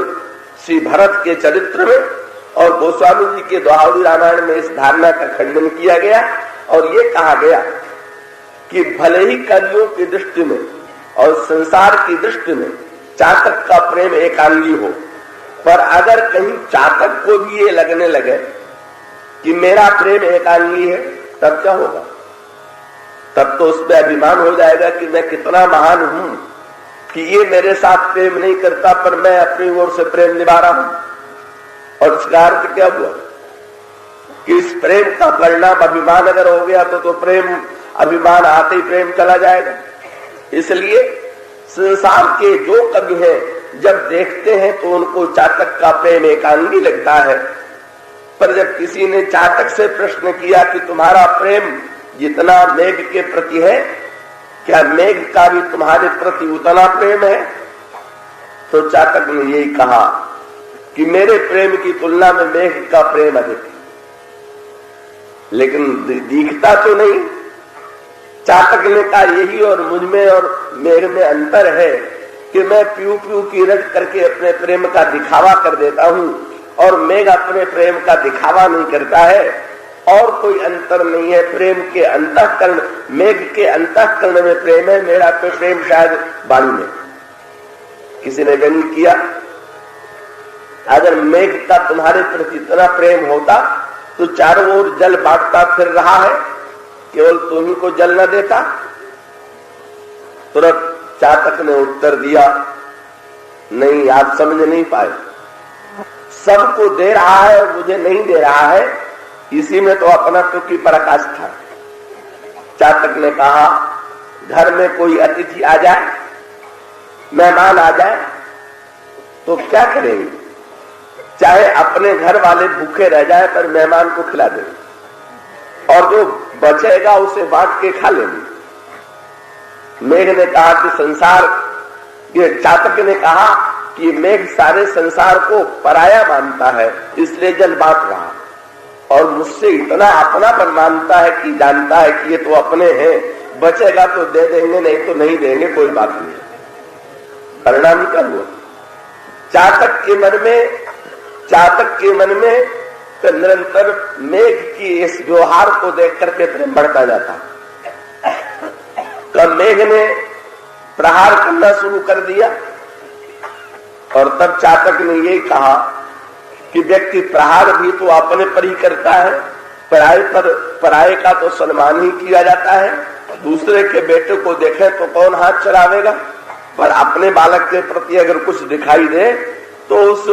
श्री भरत के चरित्र में और गोस्वामी जी के दोहावरी रामायण में इस धारणा का खंडन किया गया और ये कहा गया कि भले ही कवियों की दृष्टि में और संसार की दृष्टि में चातक का प्रेम एकांगी हो, पर अगर कहीं चातक को भी ये लगने लगे कि मेरा प्रेम एकांगी है, तब क्या होगा? तब तो उसमें अभिमान हो जाएगा कि मैं कितना महान हूं कि ये मेरे साथ प्रेम नहीं करता पर मैं अपनी ओर से प्रेम निभा रहा हूं। और इसका अर्थ क्या हुआ कि इस प्रेम का परिणाम अभिमान अगर हो गया तो प्रेम, अभिमान आते ही प्रेम चला जाएगा। इसलिए संसार के जो कवि हैं जब देखते हैं तो उनको चातक का प्रेम एकांगी लगता है, पर जब किसी ने चातक से प्रश्न किया कि तुम्हारा प्रेम जितना मेघ के प्रति है, क्या मेघ का भी तुम्हारे प्रति उतना प्रेम है? तो चातक ने यही कहा कि मेरे प्रेम की तुलना में मेघ का प्रेम अधिक है। लेकिन दिखता तो नहीं। चातक ने कहा यही और मुझ में और मेघ में अंतर है कि मैं प्यू प्यू की रट करके अपने प्रेम का दिखावा कर देता हूं और मेघ अपने प्रेम का दिखावा नहीं करता है। और कोई अंतर नहीं है। प्रेम के अंतःकरण, मेघ के अंतःकरण में प्रेम है, मेरा प्रेम शायद वाणी में। किसी ने व्यंग किया, अगर मेघ का तुम्हारे प्रति इतना प्रेम होता तो चारों ओर जल बांटता फिर रहा है, केवल तुम्ही को जल न देता। तुरंत चातक ने उत्तर दिया, नहीं, आप समझ नहीं पाए। सबको दे रहा है और मुझे नहीं दे रहा है, इसी में तो अपना तो की पराकाष्ठा। चातक ने कहा, घर में कोई अतिथि आ जाए, मेहमान आ जाए, तो क्या करेंगे? चाहे अपने घर वाले भूखे रह जाए पर मेहमान को खिला देंगे। और जो बचेगा उसे बांट के खा लेंगे। मेघ ने कहा कि संसार, ये चातक ने कहा कि मेघ सारे संसार को पराया मानता है, इसलिए जल बांट रहा, और मुझसे इतना अपनापन मानता है कि जानता है कि ये तो अपने हैं, बचेगा तो दे देंगे, नहीं तो नहीं देंगे, कोई बात नहीं। परिणाम क्या हुआ? चातक के मन में तो निरंतर मेघ की इस व्यवहार को देख करके प्रेम बढ़ता जाता। तब मेघ ने प्रहार करना शुरू कर दिया, और तब चातक ने ये कहा कि व्यक्ति प्रहार भी तो अपने पर ही करता है, पराये का तो सम्मान ही किया जाता है। दूसरे के बेटे को देखे तो कौन हाथ चलावेगा, पर अपने बालक के प्रति अगर कुछ दिखाई दे तो उस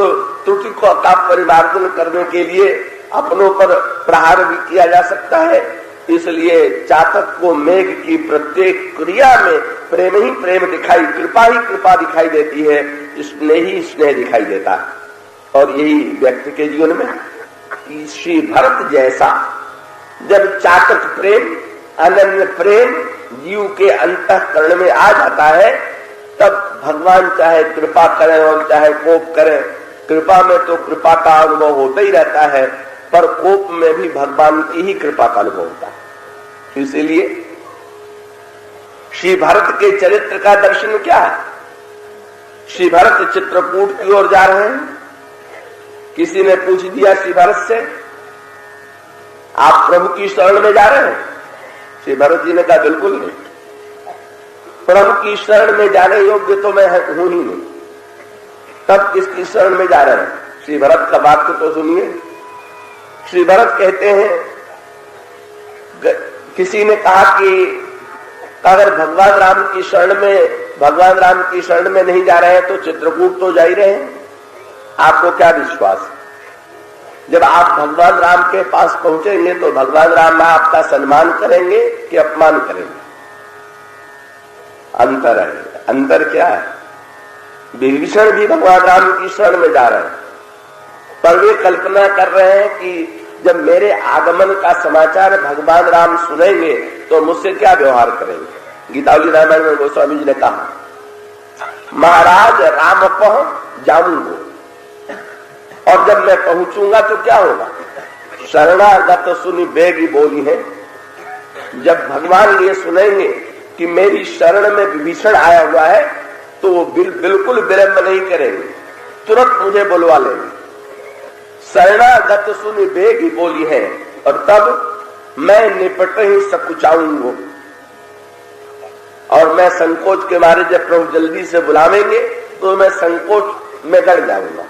त्रुटि को का परिमार्जन करने के लिए अपनों पर प्रहार भी किया जा सकता है। इसलिए चातक को मेघ की प्रत्येक क्रिया में प्रेम ही प्रेम दिखाई, कृपा ही कृपा दिखाई देती है, स्नेह ही स्नेह दिखाई देता है। और यही व्यक्ति के जीवन में श्री भरत जैसा जब चातक प्रेम, अनन्य प्रेम जीव के अंतःकरण में आ जाता है, तब भगवान चाहे कृपा करें और चाहे कोप करें, कृपा में तो कृपा का अनुभव होता ही रहता है, पर कोप में भी भगवान की ही कृपा का अनुभव होता है। इसीलिए श्री भरत के चरित्र का दर्शन क्या है? श्री भरत चित्रकूट की ओर जा रहे हैं। किसी ने पूछ दिया श्री भरत से, आप प्रभु की शरण में जा रहे हैं? श्री भरत जी ने कहा बिल्कुल नहीं, प्रभु की शरण में जाने योग्य तो मैं हूं ही नहीं, तब किसकी शरण में जा रहे हैं? श्री भरत का वाक्य तो सुनिए। श्री भरत कहते हैं, किसी ने कहा कि अगर भगवान राम की शरण में नहीं जा रहे हैं तो चित्रकूट तो जा ही रहे हैं, आपको क्या विश्वास है? जब आप भगवान राम के पास पहुंचेंगे तो भगवान राम आपका सम्मान करेंगे कि अपमान करेंगे? अंतर है। अंतर क्या है? विभीषण भी भगवान राम की शरण में जा रहे हैं, पर वे कल्पना कर रहे हैं कि जब मेरे आगमन का समाचार भगवान राम सुनेंगे तो मुझसे क्या व्यवहार करेंगे। गीतावली रामायण में गोस्वामी जी ने कहा, महाराज राम पहुंच जाऊंगा, और जब मैं पहुंचूंगा तो क्या होगा? शरणागत सुनी बेगी बोली है। जब भगवान ये सुनेंगे कि मेरी शरण में विभीषण आया हुआ है तो वो बिल्कुल विलंब नहीं करेंगे, तुरंत मुझे बुलवा लेंगे। शरणागत सुनी बेगी बोली है, और तब मैं निपट ही सकुचाऊंगा, और मैं संकोच के मारे जब प्रभु जल्दी से बुलावेंगे तो मैं संकोच में गड़ जाऊंगा,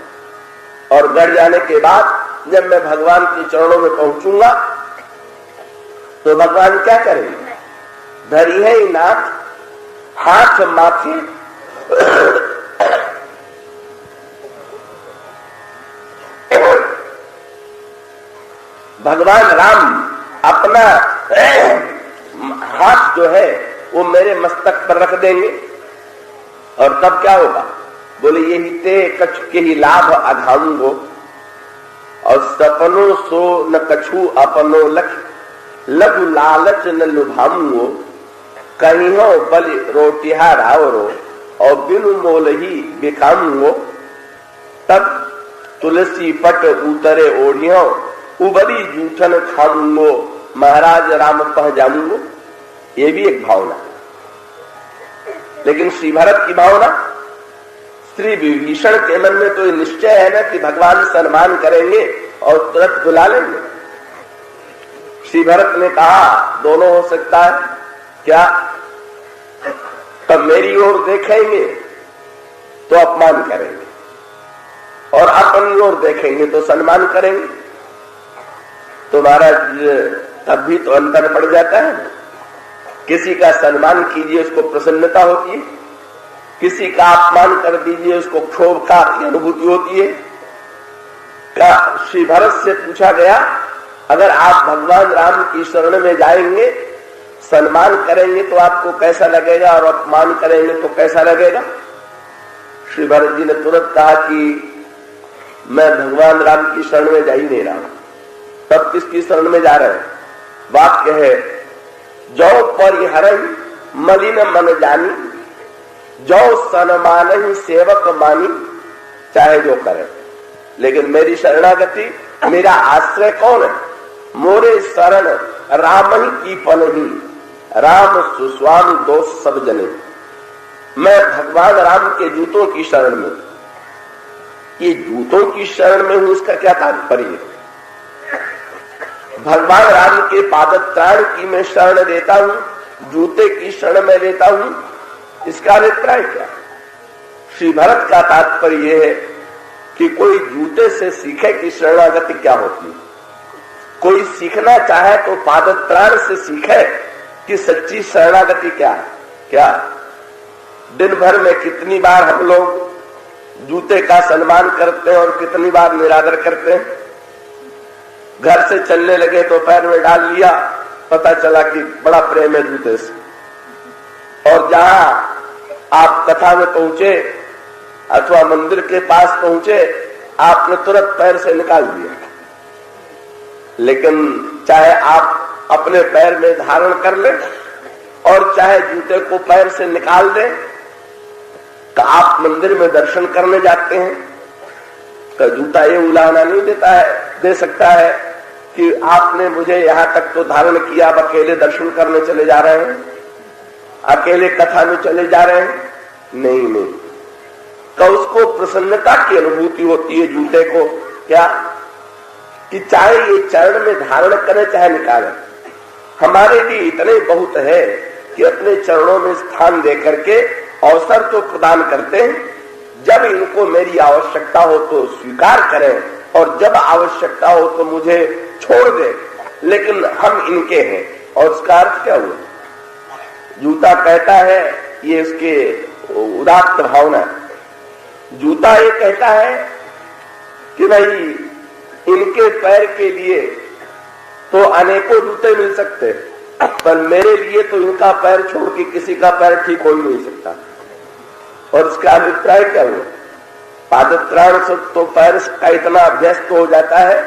और गड़ जाने के बाद जब मैं भगवान के चरणों में पहुंचूंगा तो भगवान क्या करेंगे? धरी है नाथ हाथ माथे, भगवान राम अपना हाथ जो है वो मेरे मस्तक पर रख देंगे, और तब क्या होगा? बोले यही ते कछु के ही लाभ अघाऊंगो, और सपनों सो न कछु अपनो लघु लालच न लुभाऊंगो, कहीं हो बल रोटिया रावरो, और बिनु मोल ही बिकाऊंगो, तब तुलसी पट उतरे ओढ़ियो, उबरी जूठन खाऊंगो, महाराज राम पह जाऊंगो। ये भी एक भावना। लेकिन श्री भरत की भावना, श्री विभीषण के मन में तो निश्चय है ना कि भगवान सम्मान करेंगे और तुरंत बुला लेंगे। श्री भरत ने कहा दोनों हो सकता है क्या? तब मेरी ओर देखेंगे तो अपमान करेंगे, और अपनी ओर देखेंगे तो सम्मान करेंगे। तो महाराज तब भी तो अंतर पड़ जाता है। किसी का सम्मान कीजिए उसको प्रसन्नता होती है, किसी का अपमान कर दीजिए उसको क्षोभ का अनुभूति होती है। का श्री भरत से पूछा गया, अगर आप भगवान राम की शरण में जाएंगे, सम्मान करेंगे तो आपको कैसा लगेगा, और अपमान करेंगे तो कैसा लगेगा? श्री भरत जी ने तुरंत कहा कि मैं भगवान राम की शरण में जा ही नहीं रहा हूं। तब किसकी शरण में जा रहे हैं? वाक्य है, जो परिहरई मलिन मन जानी, जो सनमान ही सेवक मानी, चाहे जो करे। लेकिन मेरी शरणागति, मेरा आश्रय कौन है? मोरे शरण राम ही की पल ही, राम सुस्वामी दोष सब जने। मैं भगवान राम के जूतों की शरण में, ये जूतों की शरण में हूं, इसका क्या तात्पर्य है? भगवान राम के पादत्राण की मैं शरण लेता हूं, जूते की शरण में लेता हूं, इसका अभिप्राय क्या? श्री भरत का तात्पर्य यह है कि कोई जूते से सीखे कि शरणागति क्या होती है। कोई सीखना चाहे तो पादत्राण से सीखे कि सच्ची शरणागति क्या है। क्या दिन भर में कितनी बार हम लोग जूते का सम्मान करते हैं और कितनी बार निरादर करते हैं। घर से चलने लगे तो पैर में डाल लिया, पता चला कि बड़ा प्रेम है जूते से। और जहां आप कथा में पहुंचे अथवा मंदिर के पास पहुंचे, आपने तुरंत पैर से निकाल दिया। लेकिन चाहे आप अपने पैर में धारण कर लें और चाहे जूते को पैर से निकाल दें, तो आप मंदिर में दर्शन करने जाते हैं तो जूता ये उलाहना नहीं दे सकता है कि आपने मुझे यहां तक तो धारण किया, अब अकेले दर्शन करने चले जा रहे हैं, अकेले कथा में चले जा रहे हैं। नहीं, तो उसको प्रसन्नता की अनुभूति होती है जूते को, क्या कि चाहे ये चरण में धारण करें चाहे निकालें, हमारे लिए इतने बहुत है कि अपने चरणों में स्थान दे करके अवसर तो प्रदान करते हैं। जब इनको मेरी आवश्यकता हो तो स्वीकार करें और जब आवश्यकता हो तो मुझे छोड़ दे, लेकिन हम इनके हैं। और इसका अर्थ क्या हुआ? जूता कहता है, ये इसके उदात्त भावना, जूता ये कहता है कि भाई इनके पैर के लिए तो अनेकों जूते मिल सकते हैं, पर मेरे लिए तो इनका पैर छोड़ के किसी का पैर ठीक हो ही नहीं सकता। और इसका अभिप्राय क्या हुआ? पादत्राण से तो पैर का इतना अभ्यस्त हो जाता है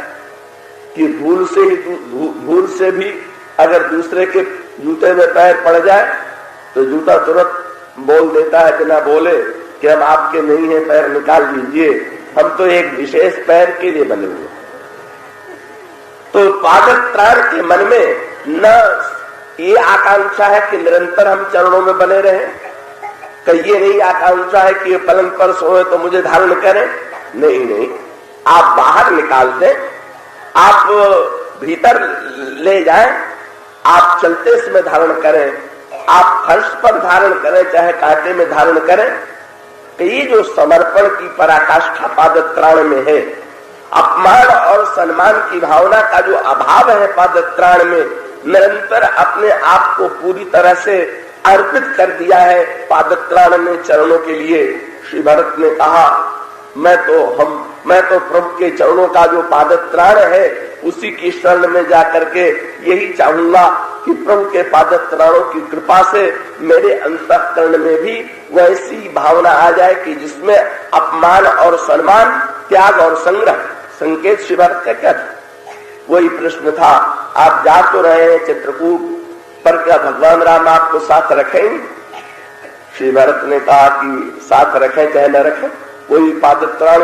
कि भूल से भी अगर दूसरे के जूते में पैर पड़ जाए तो जूता तुरंत बोल देता है, बिना बोले कि हम आपके नहीं है, पैर निकाल लीजिए, हम तो एक विशेष पैर के लिए बने हुए। तो पादत्राण के मन में न ये आकांक्षा है कि निरंतर हम चरणों में बने रहें, कि ये नहीं आकांक्षा है कि ये पलंग पर सोए तो मुझे धारण करें। नहीं, आप बाहर निकाल दें, आप भीतर ले जाएं, आप चलते समय धारण करें, आप फर्श पर धारण करें चाहे कांटे में धारण करें। कि ये जो समर्पण की पराकाष्ठा पादत्राण में है, अपमान और सम्मान की भावना का जो अभाव है पादत्राण में, निरंतर अपने आप को पूरी तरह से अर्पित कर दिया है पादत्राण में चरणों के लिए। श्री भरत ने कहा, मैं तो प्रभु के चरणों का जो पादत्राण है उसी की शरण में जाकर के यही चाहूंगा कि प्रभु के पादत्राणों की कृपा से मेरे अंतःकरण में भी वैसी भावना आ जाए कि जिसमें अपमान और सम्मान, त्याग और संग्रह। संकेत श्री भरत का क्या था? वही प्रश्न था, आप जा तो रहे हैं चित्रकूट, पर क्या भगवान राम आपको साथ रखेंगे? श्री भरत ने कहा कि साथ रखें चाहे न रखें, वही पादत्राण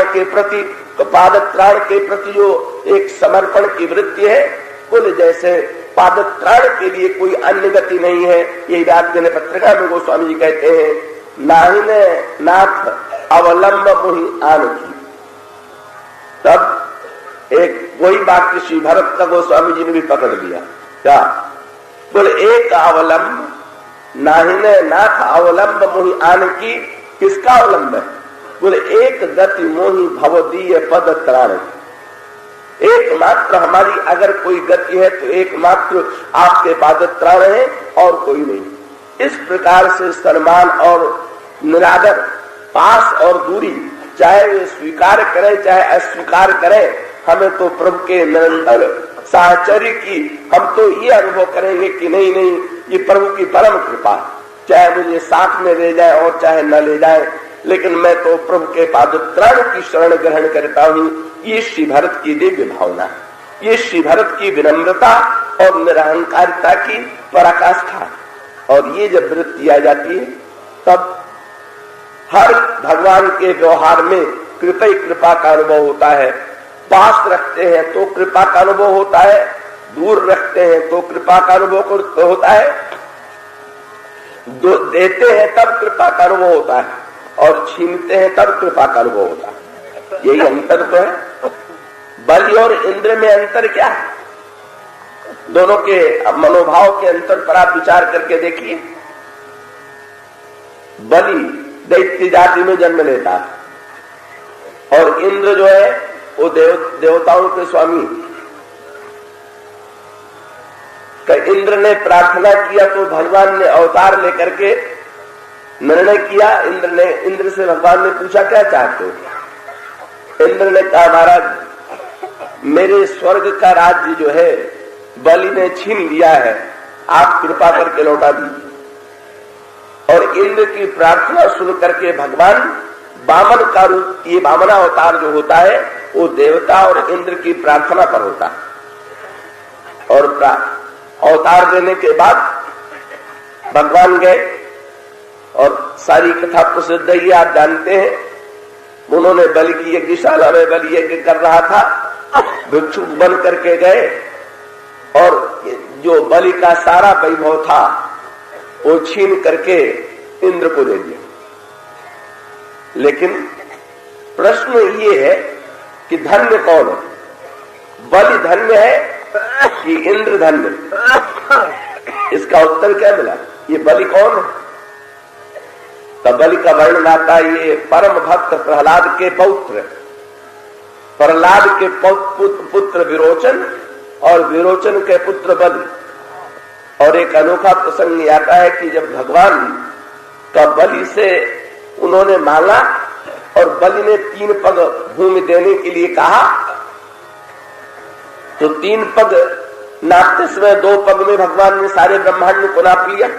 के प्रति जो एक समर्पण की वृत्ति है, बोले जैसे पादत्राण के लिए कोई अन्य गति नहीं है। यही बात देने पत्रिका में गोस्वामी जी कहते हैं, नाहिने नाथ अवलंब मुहि आन की। तब एक वही वाक्य श्री भरत का गोस्वामी जी ने भी पकड़ लिया। क्या बोले? एक अवलंब, नाहिने नाथ अवलंब मुहि आन की। किसका अवलंब है? बोले एक गति मोहि भवदीय पद त्राण। एकमात्र हमारी अगर कोई गति है तो एकमात्र आपके पादत्राण है और कोई नहीं। इस प्रकार से सम्मान और निरादर, पास और दूरी, चाहे वे स्वीकार करें चाहे अस्वीकार करें, हमें तो प्रभु के निरंतर साहचर्य की हम तो ये अनुभव करेंगे कि नहीं, ये प्रभु की परम कृपा, चाहे मुझे साथ में ले जाए और चाहे न ले जाए, लेकिन मैं तो प्रभु के पादत्राण की शरण ग्रहण करता हूं। ये श्री भरत की दिव्य भावना है। ये श्री भरत की विनम्रता और निरहंकारिता की पराकाष्ठा। और ये जब वृत्ति आ जाती है तब हर भगवान के व्यवहार में कृपा का अनुभव होता है। पास रखते हैं तो कृपा का अनुभव होता है, दूर रखते हैं तो कृपा का अनुभव होता है, देते हैं तब कृपा का अनुभव होता है, और छीनते हैं तब कृपा का अनुभव होता है। यही अंतर तो है। बलि और इंद्र में अंतर क्या है? दोनों के मनोभाव के अंतर पर आप विचार करके देखिए। बलि दैत्य जाति में जन्म लेता है और इंद्र जो है वो देवताओं के स्वामी। इंद्र ने प्रार्थना किया तो भगवान ने अवतार लेकर के निर्णय किया। इंद्र से भगवान ने पूछा क्या चाहते हो? इंद्र ने कहा महाराज मेरे स्वर्ग का राज्य जो है बलि ने छीन लिया है, आप कृपा करके लौटा दीजिए। और इंद्र की प्रार्थना सुन करके भगवान वामन का रूप, ये वामन अवतार जो होता है वो देवता और इंद्र की प्रार्थना पर होता है। और अवतार देने के बाद भगवान गए और सारी कथा प्रसिद्ध है, आप जानते हैं। उन्होंने बलि की यज्ञशाला में बलि यज्ञ कर रहा था, भिक्षुक बन करके गए और जो बलि का सारा वैभव था वो छीन करके इंद्र को दे दिया। लेकिन प्रश्न ये है कि धन्य कौन है? बलि धन्य है कि इंद्र धन्य? इसका उत्तर क्या मिला? ये बलि कौन है? तब बलि का वर्णन आता है, ये परम भक्त प्रहलाद के पौत्र, प्रहलाद के पुत्र विरोचन और विरोचन के पुत्र बलि। और एक अनोखा प्रसंग आता है कि जब भगवान का बलि से उन्होंने मांगा और बलि ने 3 पग भूमि देने के लिए कहा, तो 3 पग नापते समय 2 पग में भगवान ने सारे ब्रह्मांड को नाप लिया।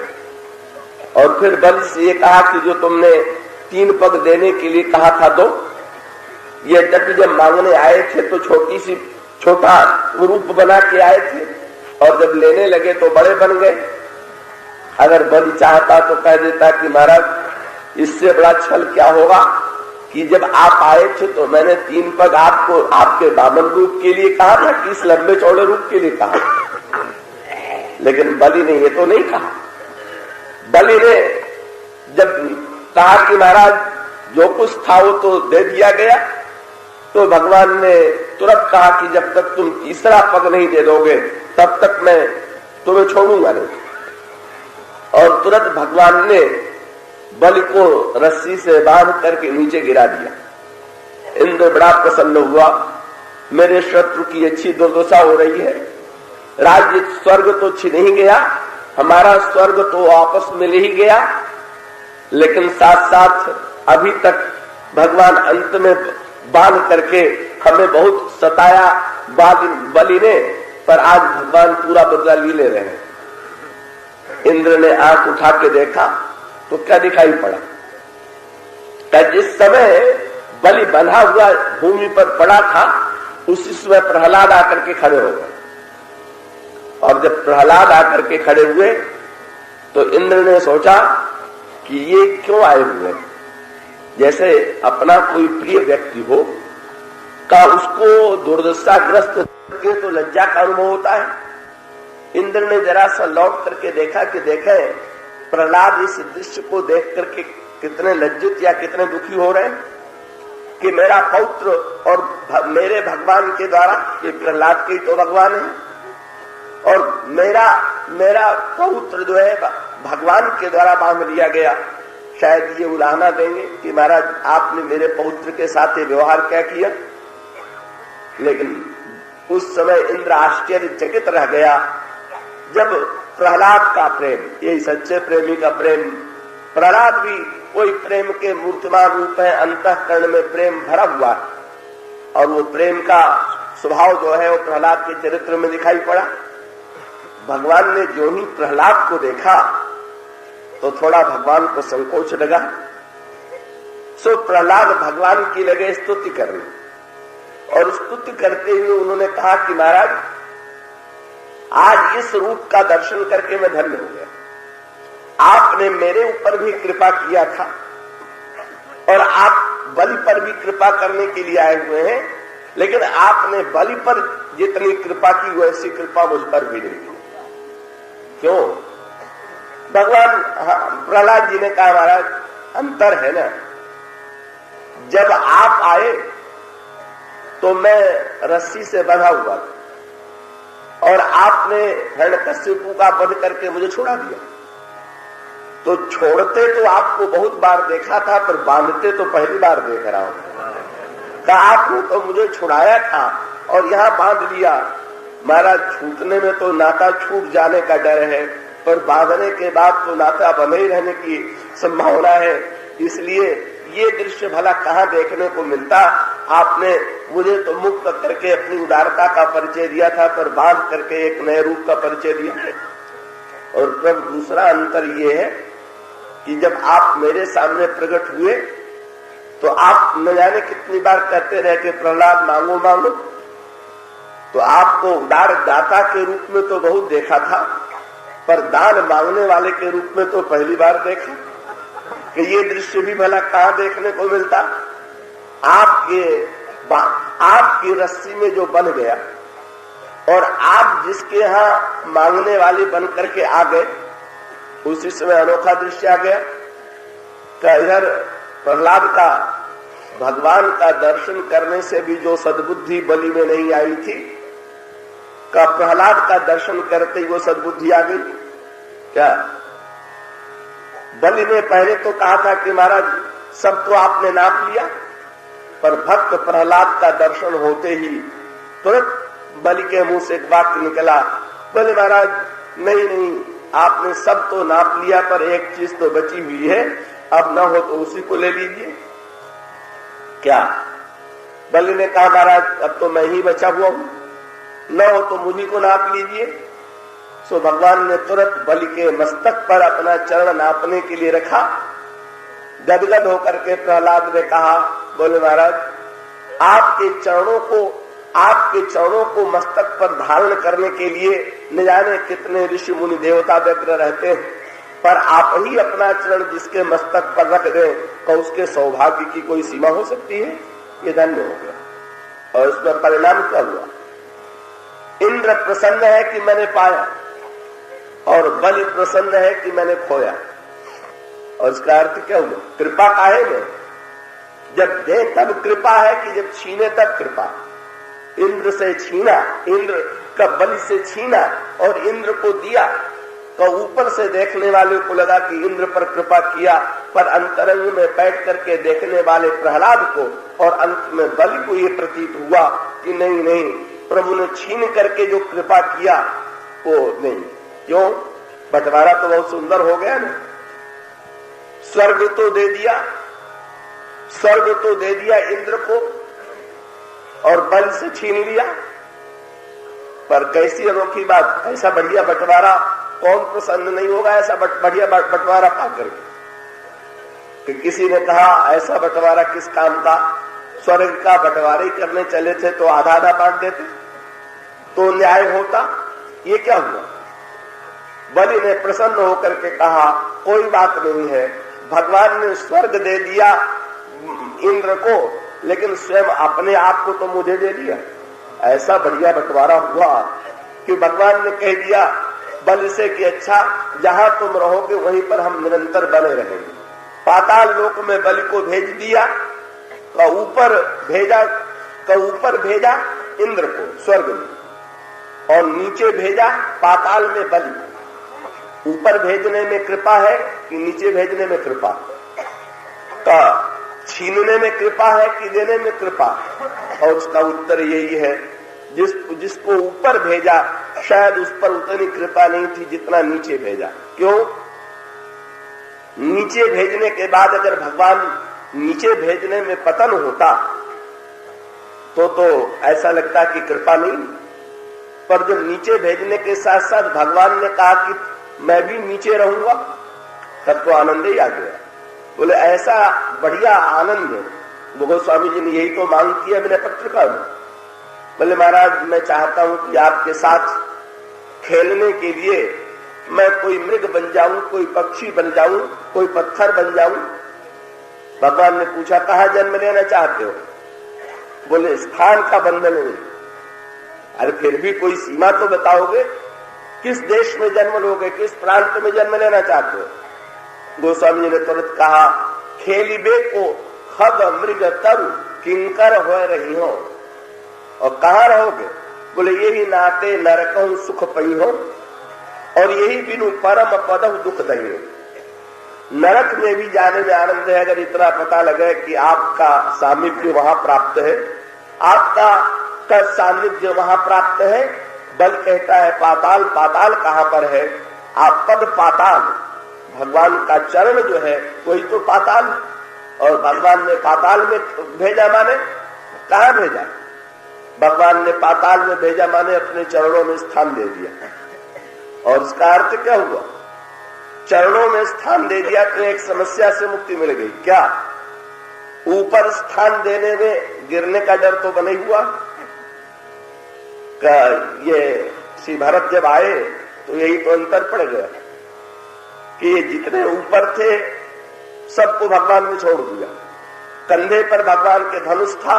और फिर बलि से ये कहा कि जो तुमने 3 पग देने के लिए कहा था दो। ये जब मांगने आए थे तो छोटा रूप बना के आए थे और जब लेने लगे तो बड़े बन गए। अगर बलि चाहता तो कह देता कि महाराज इससे बड़ा छल क्या होगा कि जब आप आए थे तो मैंने 3 पग आपको आपके वामन रूप के लिए कहा था कि इस लंबे चौड़े रूप के लिए कहा। लेकिन बलि ने ये तो नहीं कहा। बलि ने जब कहा कि महाराज जो कुछ था वो तो दे दिया गया, तो भगवान ने तुरंत कहा कि जब तक तुम तीसरा पग नहीं दे दोगे तब तक मैं तुम्हें छोड़ूंगा नहीं। और तुरंत भगवान ने बलि को रस्सी से बांध करके नीचे गिरा दिया। इंद्र बड़ा प्रसन्न हुआ, मेरे शत्रु की अच्छी दुर्दशा हो रही है। राज्य स्वर्ग तो छिन ही गया, हमारा स्वर्ग तो वापस मिल ही गया, लेकिन साथ साथ अभी तक भगवान अंत में बांध करके हमें बहुत सताया बलि ने, पर आज भगवान पूरा बदला ले रहे हैं। इंद्र ने आंख उठा के देखा तो क्या दिखाई पड़ा? जिस समय बलि बंधा हुआ भूमि पर पड़ा था उसी समय प्रहलाद आकर के खड़े हो गए। और जब प्रहलाद आकर के खड़े हुए तो इंद्र ने सोचा कि ये क्यों आए हुए? जैसे अपना कोई प्रिय व्यक्ति हो का उसको दुर्दशाग्रस्त करके तो लज्जा का अनुभव होता है। इंद्र ने जरा सा लौट करके देखा कि देखे प्रहलाद इस दृश्य को देख करके कितने लज्जित या कितने दुखी हो रहे हैं कि मेरा पौत्र और मेरे भगवान के द्वारा, ये प्रहलाद के तो भगवान है, और मेरा पौत्र जो है भगवान के द्वारा बांध लिया गया। शायद ये उलाहना देंगे कि महाराज आपने मेरे पौत्र के साथ ये व्यवहार क्या किया। लेकिन उस समय इंद्र आश्चर्यचकित रह गया जब प्रहलाद का प्रेम, यही सच्चे प्रेमी का प्रेम, प्रहलाद भी कोई प्रेम के मूर्तिमान रूप है, अंतःकरण में प्रेम भरा हुआ है, और वो प्रेम का स्वभाव जो है वो प्रहलाद के चरित्र में दिखाई पड़ा। भगवान ने जो ही प्रहलाद को देखा तो थोड़ा भगवान को संकोच लगा। सो प्रहलाद भगवान की लगे स्तुति करने, और स्तुति करते हुए उन्होंने कहा कि महाराज, आज इस रूप का दर्शन करके मैं धन्य हो गया। आपने मेरे ऊपर भी कृपा किया था और आप बलि पर भी कृपा करने के लिए आए हुए हैं, लेकिन आपने बलि पर जितनी कृपा की वैसी कृपा मुझ पर भी नहीं की। क्यों? भगवान प्रहलाद जी ने कहा, महाराज अंतर है ना, जब आप आए तो मैं रस्सी से बंधा हुआ था और आपने हिरण्यकश्यप का वध करके मुझे छुड़ा दिया। तो छोड़ते तो आपको बहुत बार देखा था, पर बांधते तो पहली बार देख रहा हूं। कहा आपने तो मुझे छुड़ाया था और यहां बांध लिया। महाराज, छूटने में तो नाता छूट जाने का डर है, पर बांधने के बाद तो नाता बने ही रहने की संभावना है। इसलिए ये दृश्य भला कहाँ देखने को मिलता। आपने मुझे तो मुक्त करके अपनी उदारता का परिचय दिया था, पर बांध करके एक नए रूप का परिचय दिया है। और तब दूसरा अंतर ये है कि जब आप मेरे सामने प्रकट हुए तो आप न जाने कितनी बार कहते रहे कि प्रहलाद मांगो मांगो। तो आपको उदार दाता के रूप में तो बहुत देखा था, पर दान मांगने वाले के रूप में तो पहली बार देखा कि ये दृश्य भी भला कहाँ देखने को मिलता। आपकी रस्सी में जो बन गया और आप जिसके यहाँ मांगने वाले बन करके आ गए, उसी समय अनोखा दृश्य आ गया। इधर प्रहलाद का भगवान का दर्शन करने से भी जो सद्बुद्धि बलि में नहीं आई थी, का प्रहलाद का दर्शन करते ही वो सद्बुद्धि आ गई। क्या बलि ने पहले तो कहा था कि महाराज सब तो आपने नाप लिया, पर भक्त प्रहलाद का दर्शन होते ही तुरंत बलि के मुंह से एक वाक्य निकला, बोले महाराज नहीं नहीं, आपने सब तो नाप लिया, पर एक चीज तो बची हुई है, अब न हो तो उसी को ले लीजिए। क्या? बलि ने कहा, महाराज अब तो मैं ही बचा हुआ हूं, न हो तो मुझी को नाप लीजिए। सो भगवान ने तुरंत बलि के मस्तक पर अपना चरण नापने के लिए रखा। गदगद होकर के प्रहलाद ने कहा, बोले महाराज आपके चरणों को मस्तक पर धारण करने के लिए न जाने कितने ऋषि मुनि देवता व्यग्र रहते हैं, पर आप ही अपना चरण जिसके मस्तक पर रख दें तो उसके सौभाग्य की कोई सीमा हो सकती है? ये धन्य हो गया। और उसका परिणाम क्या हुआ? इंद्र प्रसन्न है कि मैंने पाया और बलि प्रसन्न है कि मैंने खोया। और इसका अर्थ क्या हुआ? कृपा काहे में? जब दे तब कृपा है कि जब छीने तब कृपा। इंद्र से छीना, इंद्र का बलि से छीना और इंद्र को दिया, तो ऊपर से देखने वाले को लगा कि इंद्र पर कृपा किया, पर अंतरंग में बैठ करके देखने वाले प्रहलाद को और अंत में बलि को ये प्रतीत हुआ कि नहीं नहीं, प्रभु ने छीन करके जो कृपा किया वो नहीं। क्यों? बंटवारा तो बहुत सुंदर हो गया ना। स्वर्ग तो दे दिया इंद्र को और बल से छीन लिया। पर कैसी अनोखी बात, ऐसा बढ़िया बंटवारा कौन प्रसन्न नहीं होगा, ऐसा बढ़िया बंटवारा पाकर कि किसी ने कहा ऐसा बंटवारा किस काम का, स्वर्ग का बंटवारा करने चले थे तो आधा आधा बांट देते तो न्याय होता। ये क्या हुआ? बलि ने प्रसन्न होकर के कहा कोई बात नहीं है, भगवान ने स्वर्ग दे दिया इंद्र को, लेकिन स्वयं अपने आप को तो मुझे दे दिया। ऐसा बढ़िया बंटवारा हुआ कि भगवान ने कह दिया बलि से कि अच्छा जहां तुम रहोगे वहीं पर हम निरंतर बने रहेंगे। पाताल लोक में बलि को भेज दिया, का ऊपर भेजा इंद्र को स्वर्ग में, और नीचे भेजा पाताल में बलि। ऊपर भेजने में कृपा है कि नीचे भेजने में कृपा? का छीनने में कृपा है कि देने में कृपा? और उसका उत्तर यही है, जिसको ऊपर भेजा शायद उस पर उतनी कृपा नहीं थी जितना नीचे भेजा। क्यों? नीचे भेजने के बाद अगर भगवान नीचे भेजने में पतन होता तो ऐसा लगता कि कृपा नहीं, पर जब नीचे भेजने के साथ साथ भगवान ने कहा कि मैं भी नीचे रहूंगा, तब तो आनंद ही आ गया। बोले ऐसा बढ़िया आनंद गोस्वामी जी ने यही तो मांग की है मैंने पत्रकार में। बोले महाराज मैं चाहता हूं कि आपके साथ खेलने के लिए मैं कोई मृग बन जाऊं, कोई पक्षी बन जाऊं, कोई पत्थर बन जाऊं। भगवान ने पूछा कहां जन्म लेना चाहते हो? बोले स्थान का बंधन नहीं। अरे फिर भी कोई सीमा तो बताओगे, किस देश में जन्म लोगे, किस प्रांत में जन्म लेना चाहते हो? गोस्वामी जी ने तुरंत कहा खेलिबे को खग मृग तरु किंकर हो रही हो। और कहां रहोगे? बोले यही नाते नरकहु सुख पई हो और यही बिनु परम पदहु दुख दही हो। नरक में भी जाने में आनंद है अगर इतना पता लगे कि आपका सामिप्य वहां प्राप्त है, आपका का सानिध्य वहां प्राप्त है। बल कहता है पाताल, पाताल कहां पर है? आप पद पाताल, भगवान का चरण जो है वही तो पाताल। और भगवान ने पाताल में भेजा माने कहां भेजा? भगवान ने पाताल में भेजा माने अपने चरणों में स्थान दे दिया। और इसका अर्थ क्या हुआ? चरणों में स्थान दे दिया तो एक समस्या से मुक्ति मिल गई। क्या? ऊपर स्थान देने में गिरने का डर तो बना हुआ। ये श्री भरत जब आए तो यही तो अंतर पड़ गया कि ये जितने ऊपर थे सबको भगवान ने छोड़ दिया। कंधे पर भगवान के धनुष था,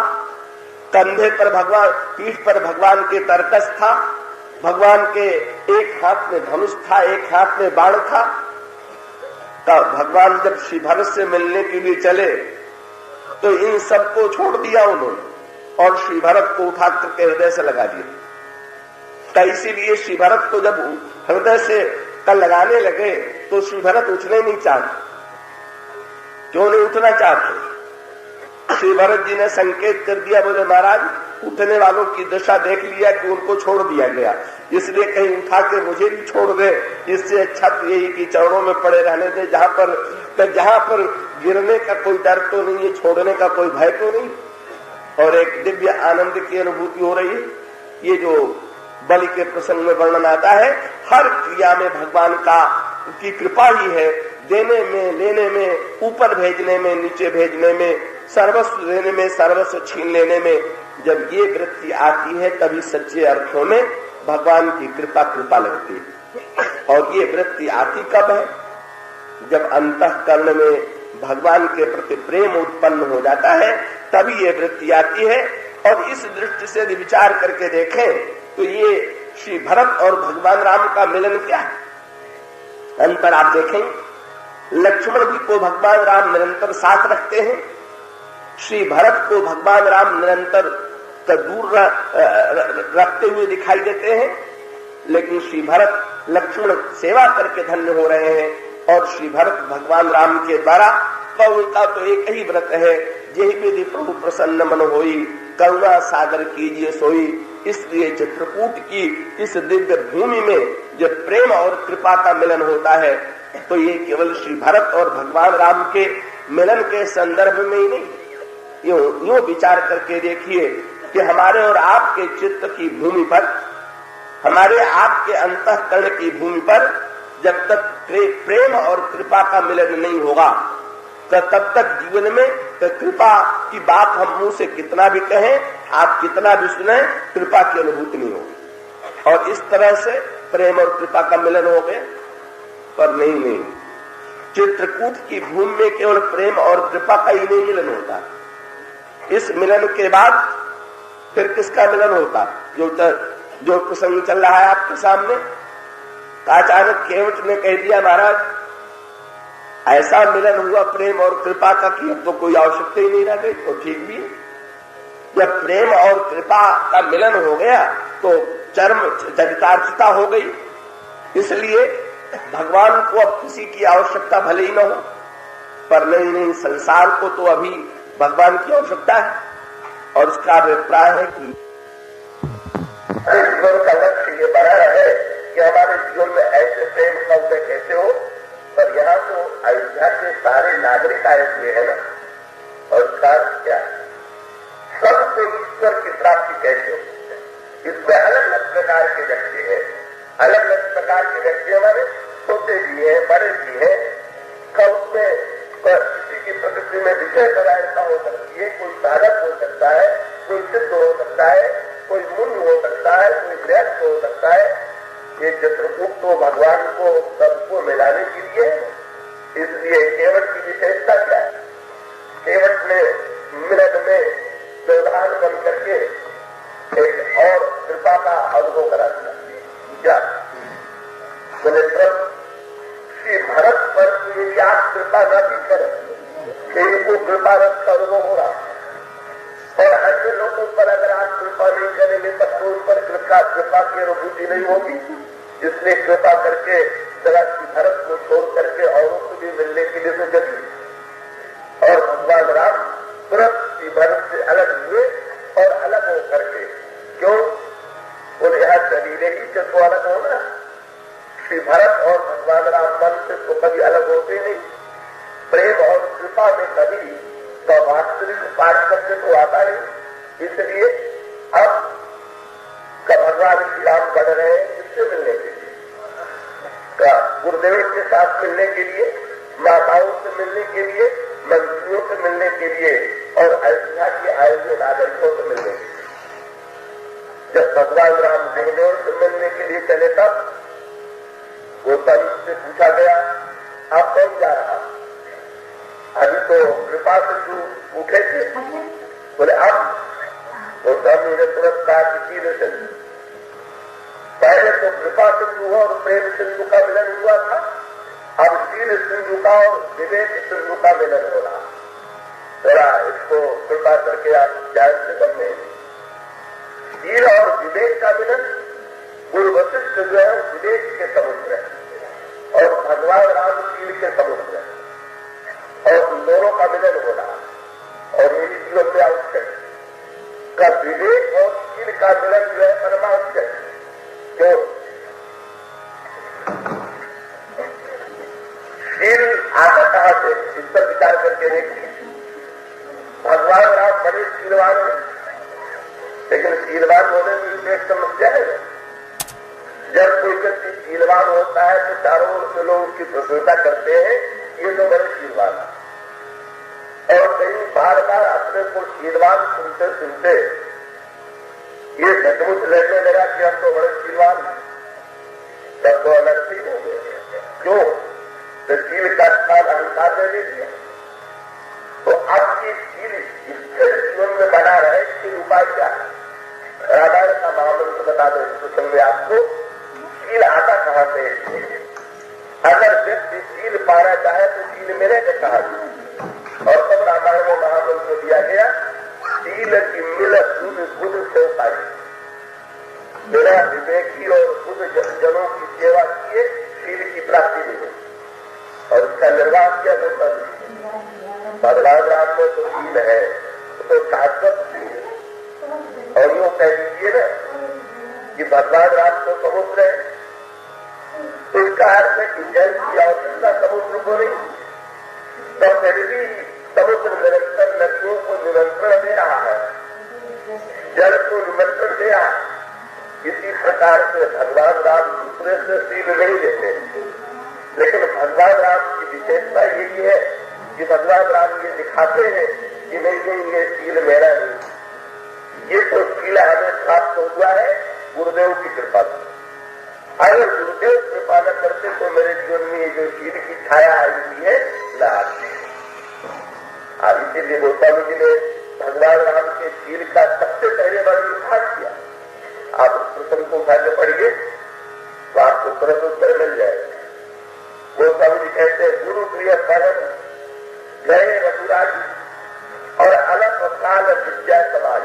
कंधे पर भगवान, पीठ पर भगवान के तरकस था, भगवान के एक हाथ में धनुष था, एक हाथ में बाण था। तब भगवान जब श्री भरत से मिलने के लिए चले तो इन सबको छोड़ दिया उन्होंने और श्री भरत को उठा करके हृदय से लगा दिया। तो इसीलिए श्री भरत को जब हृदय से लगाने लगे तो श्री भरत उठने नहीं चाहते। क्यों नहीं उठना चाहते? श्री भरत जी ने संकेत कर दिया, बोले महाराज उठने वालों की दशा देख लिया कि उनको छोड़ दिया गया, इसलिए कहीं उठा के मुझे भी छोड़ दे। इससे अच्छा तो यही कि चरणों में पड़े रहने दे, जहां पर गिरने का कोई डर तो नहीं है, छोड़ने का कोई भय तो नहीं। और एक दिव्य आनंद की अनुभूति हो रही है। ये जो बलि के प्रसंग में वर्णन आता है, हर क्रिया में भगवान की कृपा ही है। देने में, लेने में, ऊपर भेजने में, नीचे भेजने में, सर्वस्व देने में, सर्वस्व छीन लेने में, जब ये वृत्ति आती है तभी सच्चे अर्थों में भगवान की कृपा लगती है। और ये वृत्ति आती कब है? जब अंतःकरण में भगवान के प्रति प्रेम उत्पन्न हो जाता है तभी ये वृत्ति आती है। और इस दृष्टि से विचार करके देखें तो ये श्री भरत और भगवान राम का मिलन क्या है? अंतर आप देखें, लक्ष्मण जी को भगवान राम निरंतर साथ रखते हैं, श्री भरत को भगवान राम निरंतर दूर रखते हुए दिखाई देते हैं। लेकिन श्री भरत लक्ष्मण सेवा करके धन्य हो रहे हैं और श्री भरत भगवान राम के द्वारा, उनका तो एक ही व्रत है, यही विधि प्रभु प्रसन्न मन होई, करुणा सागर कीजिए सोई। इसलिए चित्रकूट की इस दिव्य भूमि में जब प्रेम और कृपा का मिलन होता है तो ये केवल श्री भरत और भगवान राम के मिलन के संदर्भ में ही नहीं, यूं विचार करके देखिए कि हमारे और आपके चित्त की भूमि पर, हमारे आपके अंतःकरण की भूमि पर जब तक प्रेम और कृपा का मिलन नहीं होगा तो तब तक जीवन में कृपा की बात हम मुंह से कितना भी कहें, आप कितना भी सुने, कृपा की अनुभूति नहीं होगी। और इस तरह से प्रेम और कृपा का मिलन हो गया, पर नहीं, चित्रकूट की भूमि में केवल प्रेम और कृपा का ही नहीं मिलन होता। इस मिलन के बाद फिर किसका मिलन होता? जो प्रसंग चल रहा है आपके सामने। अचानक केवट ने कह दिया, महाराज ऐसा मिलन हुआ प्रेम और कृपा का कि अब तो कोई आवश्यकता ही नहीं रह गई। तो ठीक भी है, जब प्रेम और कृपा का मिलन हो गया तो चरम चरितार्थता हो गई। इसलिए भगवान को अब किसी की आवश्यकता भले ही न हो, पर नहीं, संसार को तो अभी भगवान की आवश्यकता है। और उसका अभिप्राय है कि जीवन का लक्ष्य ये बना है कि हमारे जीवन में ऐसे प्रेम का उदय कैसे हो। पर यहाँ तो अयोध्या के सारे नागरिक आए हुए हैं ना, और उसका क्या सबको ईश्वर की प्राप्ति कैसे हो। इसमें अलग अलग प्रकार के व्यक्ति है, अलग अलग प्रकार के व्यक्ति हमारे छोटे भी है, बड़े भी है। कब उसमें किसी की प्रकृति में विषय पदार्थता हो सकती है, कोई साधक हो सकता है, कोई सिद्ध हो सकता है, कोई मुनि हो सकता है, कोई गृहस्थ हो सकता है। ये चित्रकूट तो भगवान को सबको मिलाने के लिए, इसलिए केवट की विशेषता क्या है? केवट ने मिलन में व्यवधान बन करके एक और कृपा का अनुभव करा दिया। क्या बोले? श्री भरत पर यदि आप कृपा न भी करें, इनको कृपा रस का अनुभव हो रहा, और अन्य लोगों पर अगर आप कृपा नहीं करेंगे तब तो उन पर कृपा की अनुभूति नहीं होगी। इसलिए कृपा करके जरा भरत को छोड़ करके औरों को भी मिलने के लिए तो चलिए। और भगवान राम तुरंत भरत से अलग हुए और अलग हो करके, क्यों? बोले यहाँ शरीर ही से तो अलग होना। श्री भरत और भगवान राम मन से तो कभी अलग होते नहीं। प्रेम और कृपा में कभी तो वास्तविक पार्थिव तो आता नहीं। इसलिए अब भगवान श्री राम बढ़ रहे हैं किससे मिलने के लिए? गुरुदेव के साथ मिलने के लिए, माताओं से मिलने के लिए, मंत्रियों से मिलने के लिए और अयोध्या के आए हुए नागरिकों से मिलने के लिए। जब भगवान राम देवदेव से मिलने के लिए चले तब गौतम से पूछा गया, आप कौन जा रहा? अभी तो कृपा से तू उठे थे। बोले अब? गौतम ने तुरंत कहा कि तीर सिंधु। पहले तो कृपा सिंधु और प्रेम सिंधु का मिलन हुआ था, अब तीर सिंधु का और विवेक सिंधु का मिलन हो रहा। जरा इसको कृपा करके आप ध्यान से समझे। तीर और विवेक का मिलन, गुरु वशिष्ठ जो है विवेक के समुद्र है और भगवान राम तीर के समुद्र है, और उन दोनों का मिलन हो रहा। और मेरी जीवन में आवश्यक का विवेक और तीर का मिलन जो है परमावश्यक। क्यों? शील आता कहां से? इस पर विचार करके देखिए। भगवान राम बड़े शीलवान हैं, लेकिन शीलवान होने की एक समस्या है। जब कोई व्यक्ति शीलवान होता है तो चारों ओर से लोग उसकी प्रशंसा करते हैं, ये तो बड़े शीलवान है। और कई बार बार अपने को शीलवान सुनते सुनते ये सचमुच लगने लगा कि हम तो बड़े शीलवान हैं, तब तो अनर्थ ही हो गए। क्यों? तो शील का स्थान अहंकार ने ले लिया। तो आपकी शील स्थिर जीवन में बना रहे, इसके उपाय क्या है? रामायण का महामंत्र बता दो तो समझे आपको शील आता कहां से। अगर व्यक्ति शील पाना चाहे तो शील मिलेगा कहां से? और तब रामायण में महामंत्र दिया गया, शील की मिल बुध से पाई। बिना विवेकी और बुध जनों की सेवा किए शील की प्राप्ति नहीं होती। और इसका निर्वाह क्या होता है? भगवान राम में तो शील है, तो शाश्वत शील है। और यूं कह दीजिए ना कि भगवान राम तो समुद्र है, तो इसका अर्थ है कि जल की आवश्यकता समुद्र को नहीं, तो फिर भी समुद्र निरंतर नदियों को निमंत्रण दे रहा है, जल को निमंत्रण दे रहा है। इसी प्रकार से भगवान राम दूसरे से शील नहीं देते, लेकिन भगवान राम की विशेषता यही है कि भगवान राम ये दिखाते हैं कि नहीं ये शील मेरा नहीं, ये तो शील हमें प्राप्त हुआ है गुरुदेव की कृपा से। अगर गुरुदेव कृपा न करते तो मेरे जीवन में ये जो शील की छाया आई हुई है न आती। इसीलिए गोस्वामी जी ने भगवान राम के शील का सबसे पहले वर्णन किया। आप उस प्रसंग को उठा के पढ़िए तो आपको तुरंत उत्तर मिल जाएगा। गोस्वामी जी कहते हैं, गुरु प्रिय परम गए रघुराजी और अलग काल विद्या समाज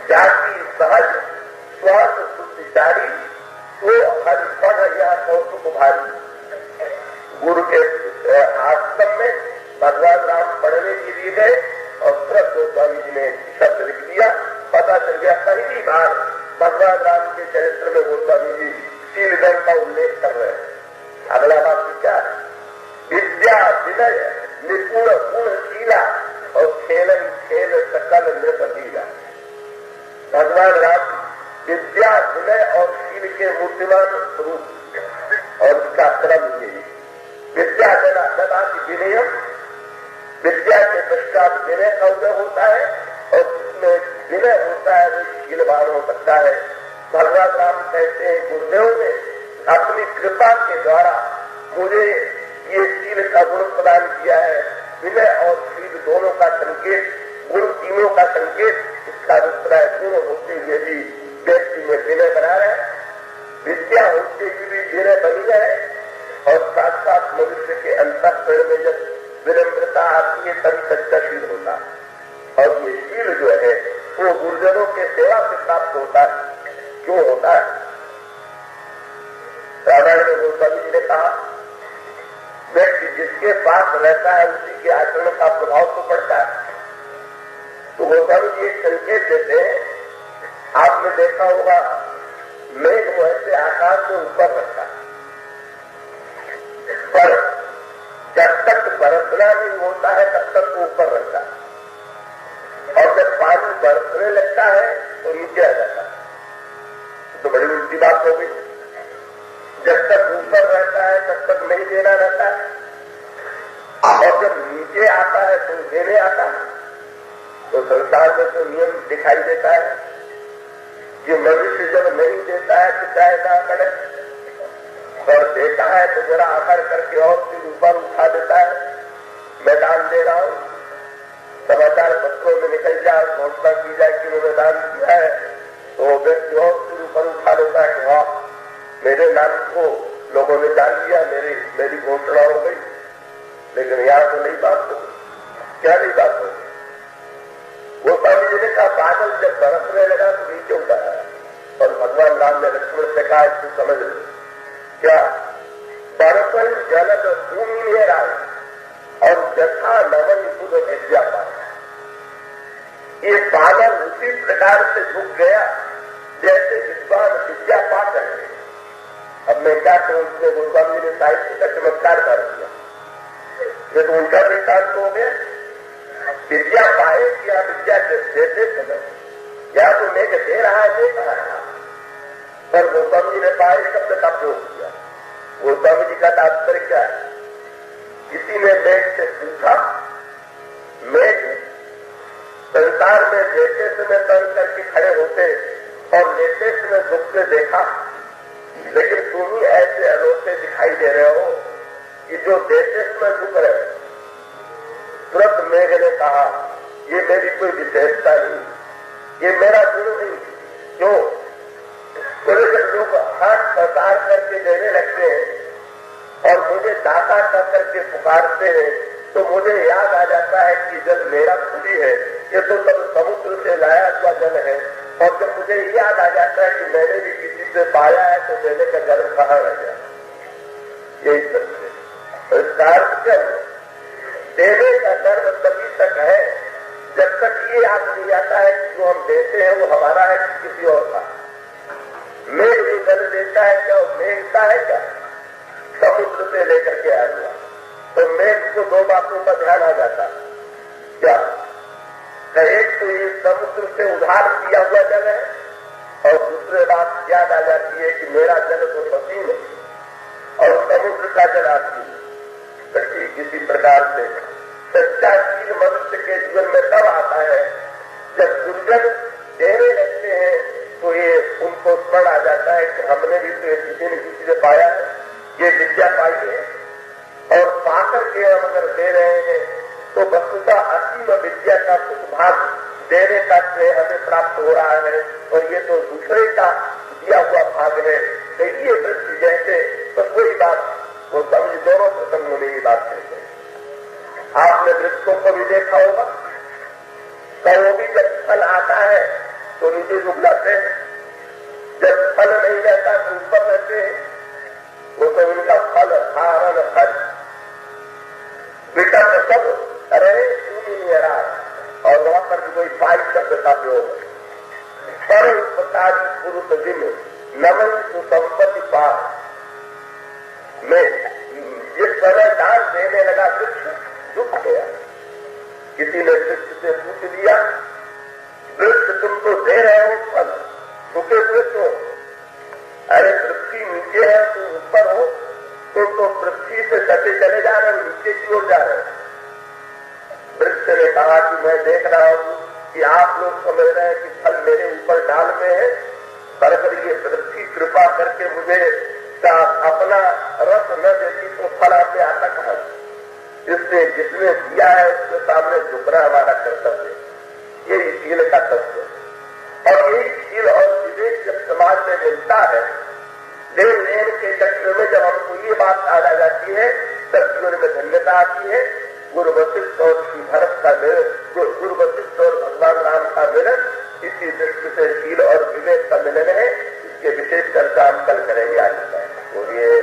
जाति सहज स्वास्थ्य सुचारी तो हर पढ़ या कौतुक भारी। गुरु के आश्रम में भगवान राम पढ़ने के लिए गए और तुरंत गोस्वामी जी ने शब्द लिख दिया। पता चल गया पहली बार भगवान राम के चरित्र में गोस्वामी जी शीलगण का उल्लेख कर रहे हैं। अगला बात क्या है? विद्या विनय निपुण गुणशीला और खेलन खेल सकल नृपलीला। भगवान राम विद्या विनय और शील के मूर्तिमान स्वरूप और इसका क्रम यही। विद्या ददा की विनय, विद्या के पश्चात विनय का उदय होता है और उसमें विनय होता है वो शीलवान हो सकता है। भगवान राम कहते हैं गुरुदेव ने अपनी कृपा के द्वारा मुझे ये शील का गुण प्रदान किया है। विनय और शील दोनों का संकेत, गुण तीनों का संकेत इसका अभिप्राय गुण होते हुए भी व्यक्ति में विनय बना रहे, विद्या होते हुए भी विनय बनी रहे और साथ साथ मनुष्य के अंतःकरण में जब विनम्रता आती है तभी सच्चाशील होता है। और ये शील जो है वो गुरुजनों के सेवा से प्राप्त होता है। क्यों होता है? रामायण में गोस्वामी जी ने कहा व्यक्ति जिसके पास रहता है उसी के आचरण का प्रभाव तो पड़ता है। तो गोस्वामी जी एक संकेत देते हैं, आपने देखा होगा मेघ वैसे आकाश में ऊपर रखता है, पर जब तक बरसना नहीं होता है तब तक वो ऊपर रहता है, और जब पानी बरसने लगता है तो नीचे आ जाता है। तो बड़ी उल्टी बात हो गई। जब तक ऊपर रहता है तब तक नहीं देना रहता है, और जब नीचे आता है तो देने आता है। तो संसार में तो नियम दिखाई देता है कि मनुष्य जब नहीं देता है तो चाहे ना करे, और देता है तो जरा आकर करके और फिर ऊपर उठा देता है। मैं दान दे रहा हूं, समाचार पत्रों में निकल जाए, घोषणा की जाए कि उन्होंने दान किया है, तो व्यक्ति और फिर ऊपर उठा लेता है कि हाँ मेरे नाम को लोगों ने जान लिया, मेरी घोषणा हो गई। लेकिन यहां तो नहीं बात हो, क्या नहीं बात हो? गोस्वामी जी ने कहा बादल जब बरसने लगा तो नीचे उठा है, और भगवान राम ने लक्ष्मण से कहा इसको समझ लो क्या बरसन जलद भूमि में राय और जथा नवन बुध विद्या पाया। ये बादल उसी प्रकार से झुक गया जैसे विद्वान विद्या पाकर है। अब मैं क्या कहूं, उसमें गोस्वामी ने साहित्य का चमत्कार कर दिया। ये तो उनका दृष्टांत हो गया। विद्या पाए या विद्या देते समय, या तो मेघ दे रहा है दे रहा है, पर गोस्वामी ने पाए शब्द का प्रयोग किया। गोस्वामी जी का तात्पर्य क्या है? किसी ने मेघ से पूछा, मेघ संसार में देते समय तन करके खड़े होते और लेते समय झुकते देखा, लेकिन तुम ही ऐसे अनोखे दिखाई दे रहे हो कि जो देते समय झुक रहे। तुरंत मेघ ने कहा ये मेरी कोई विशेषता नहीं, ये मेरा गुण नहीं। क्यों? बोले जब लोग हाथ प्रसार करके देने लगते हैं और मुझे दाता कर करके पुकारते हैं तो मुझे याद आ जाता है कि जल मेरा खुद ही है, ये तो सब समुद्र से लाया हुआ जल है। और जब मुझे याद आ जाता है कि मैंने भी किसी से पाया है तो देने का गर्व कहाँ रह गया। यही सत्य है। इसका अर्थ क्या? देने का गर्व तभी तक है जब तक ये याद नहीं आता है कि जो हम देते हैं वो हमारा है कि किसी और का। मेघ भी जल देता है क्या? मेघता है क्या? समुद्र से लेकर के आया हुआ। तो मेघ को दो बातों का ध्यान आ जाता क्या? एक तो ये समुद्र से उधार किया हुआ जल है, और दूसरी बात याद आ जाती है कि मेरा जल तो पसीन है और समुद्र का जल आती है। किसी प्रकार से सच्चाशील मनुष्य के जीवन में तब आता है जब गुरुजन देने लगते हैं तो ये उनको स्मरण आ जाता है कि हमने भी तो किसी न किसी से पाया है, ये विद्या पाई है, और पाकर के हम अगर दे रहे हैं तो वस्तुतः असीम विद्या का कुछ भाग देने का श्रेय हमें प्राप्त हो रहा है, और ये तो दूसरे का दिया हुआ भाग है। तो ये दृष्टि जैसे तो कोई बात वो समझ, दोनों प्रसंगों में ये बात कहते हैं। आपने वृक्षों को भी देखा होगा, कहीं भी जब फल आता है तो नीचे झुक जाते हैं, जब फल नहीं रहता तो ऊपर रहते हैं। वो तो उनका फल धारण फल बेटा सब अरे और वहां पर भी कोई पाई शब्द का प्रयोग है। पर उपकार पुरुष दिन नमन सुसंपत्ति पार में जिस समय दान देने लगा वृक्ष झुक गया। किसी ने वृक्ष से पूछ लिया, वृक्ष तुम तो दे रहे हो फल, झुके हुए तो? अरे पृथ्वी नीचे है तुम ऊपर हो, तुम तो पृथ्वी से सटे चले जा रहे हो, नीचे की ओर जा रहे हो। वृक्ष ने कहा कि मैं देख रहा हूं कि आप लोग समझ रहे हैं कि फल मेरे ऊपर डाल में है, पर अगर ये पृथ्वी कृपा करके मुझे अपना रस न देती तो फल आपने आता कहा। इसलिए जिसने दिया है उसके सामने झुकना हमारा कर्तव्य है। यही शील का तत्व है। और यही शील और विवेक जब समाज में मिलता है, लेन देन के चक्र में जब हमको ये बात आ जाती है, तब जीवन में धन्यता आती है। गुरु वशिष्ठ और श्री भरत का मिलन, गुरु वशिष्ठ और भगवान राम का मिलन इसी दृष्टि से शील और विवेक का मिलन है। इसके विशेष चर्चा हम कल करेंगे। आज बोलिए।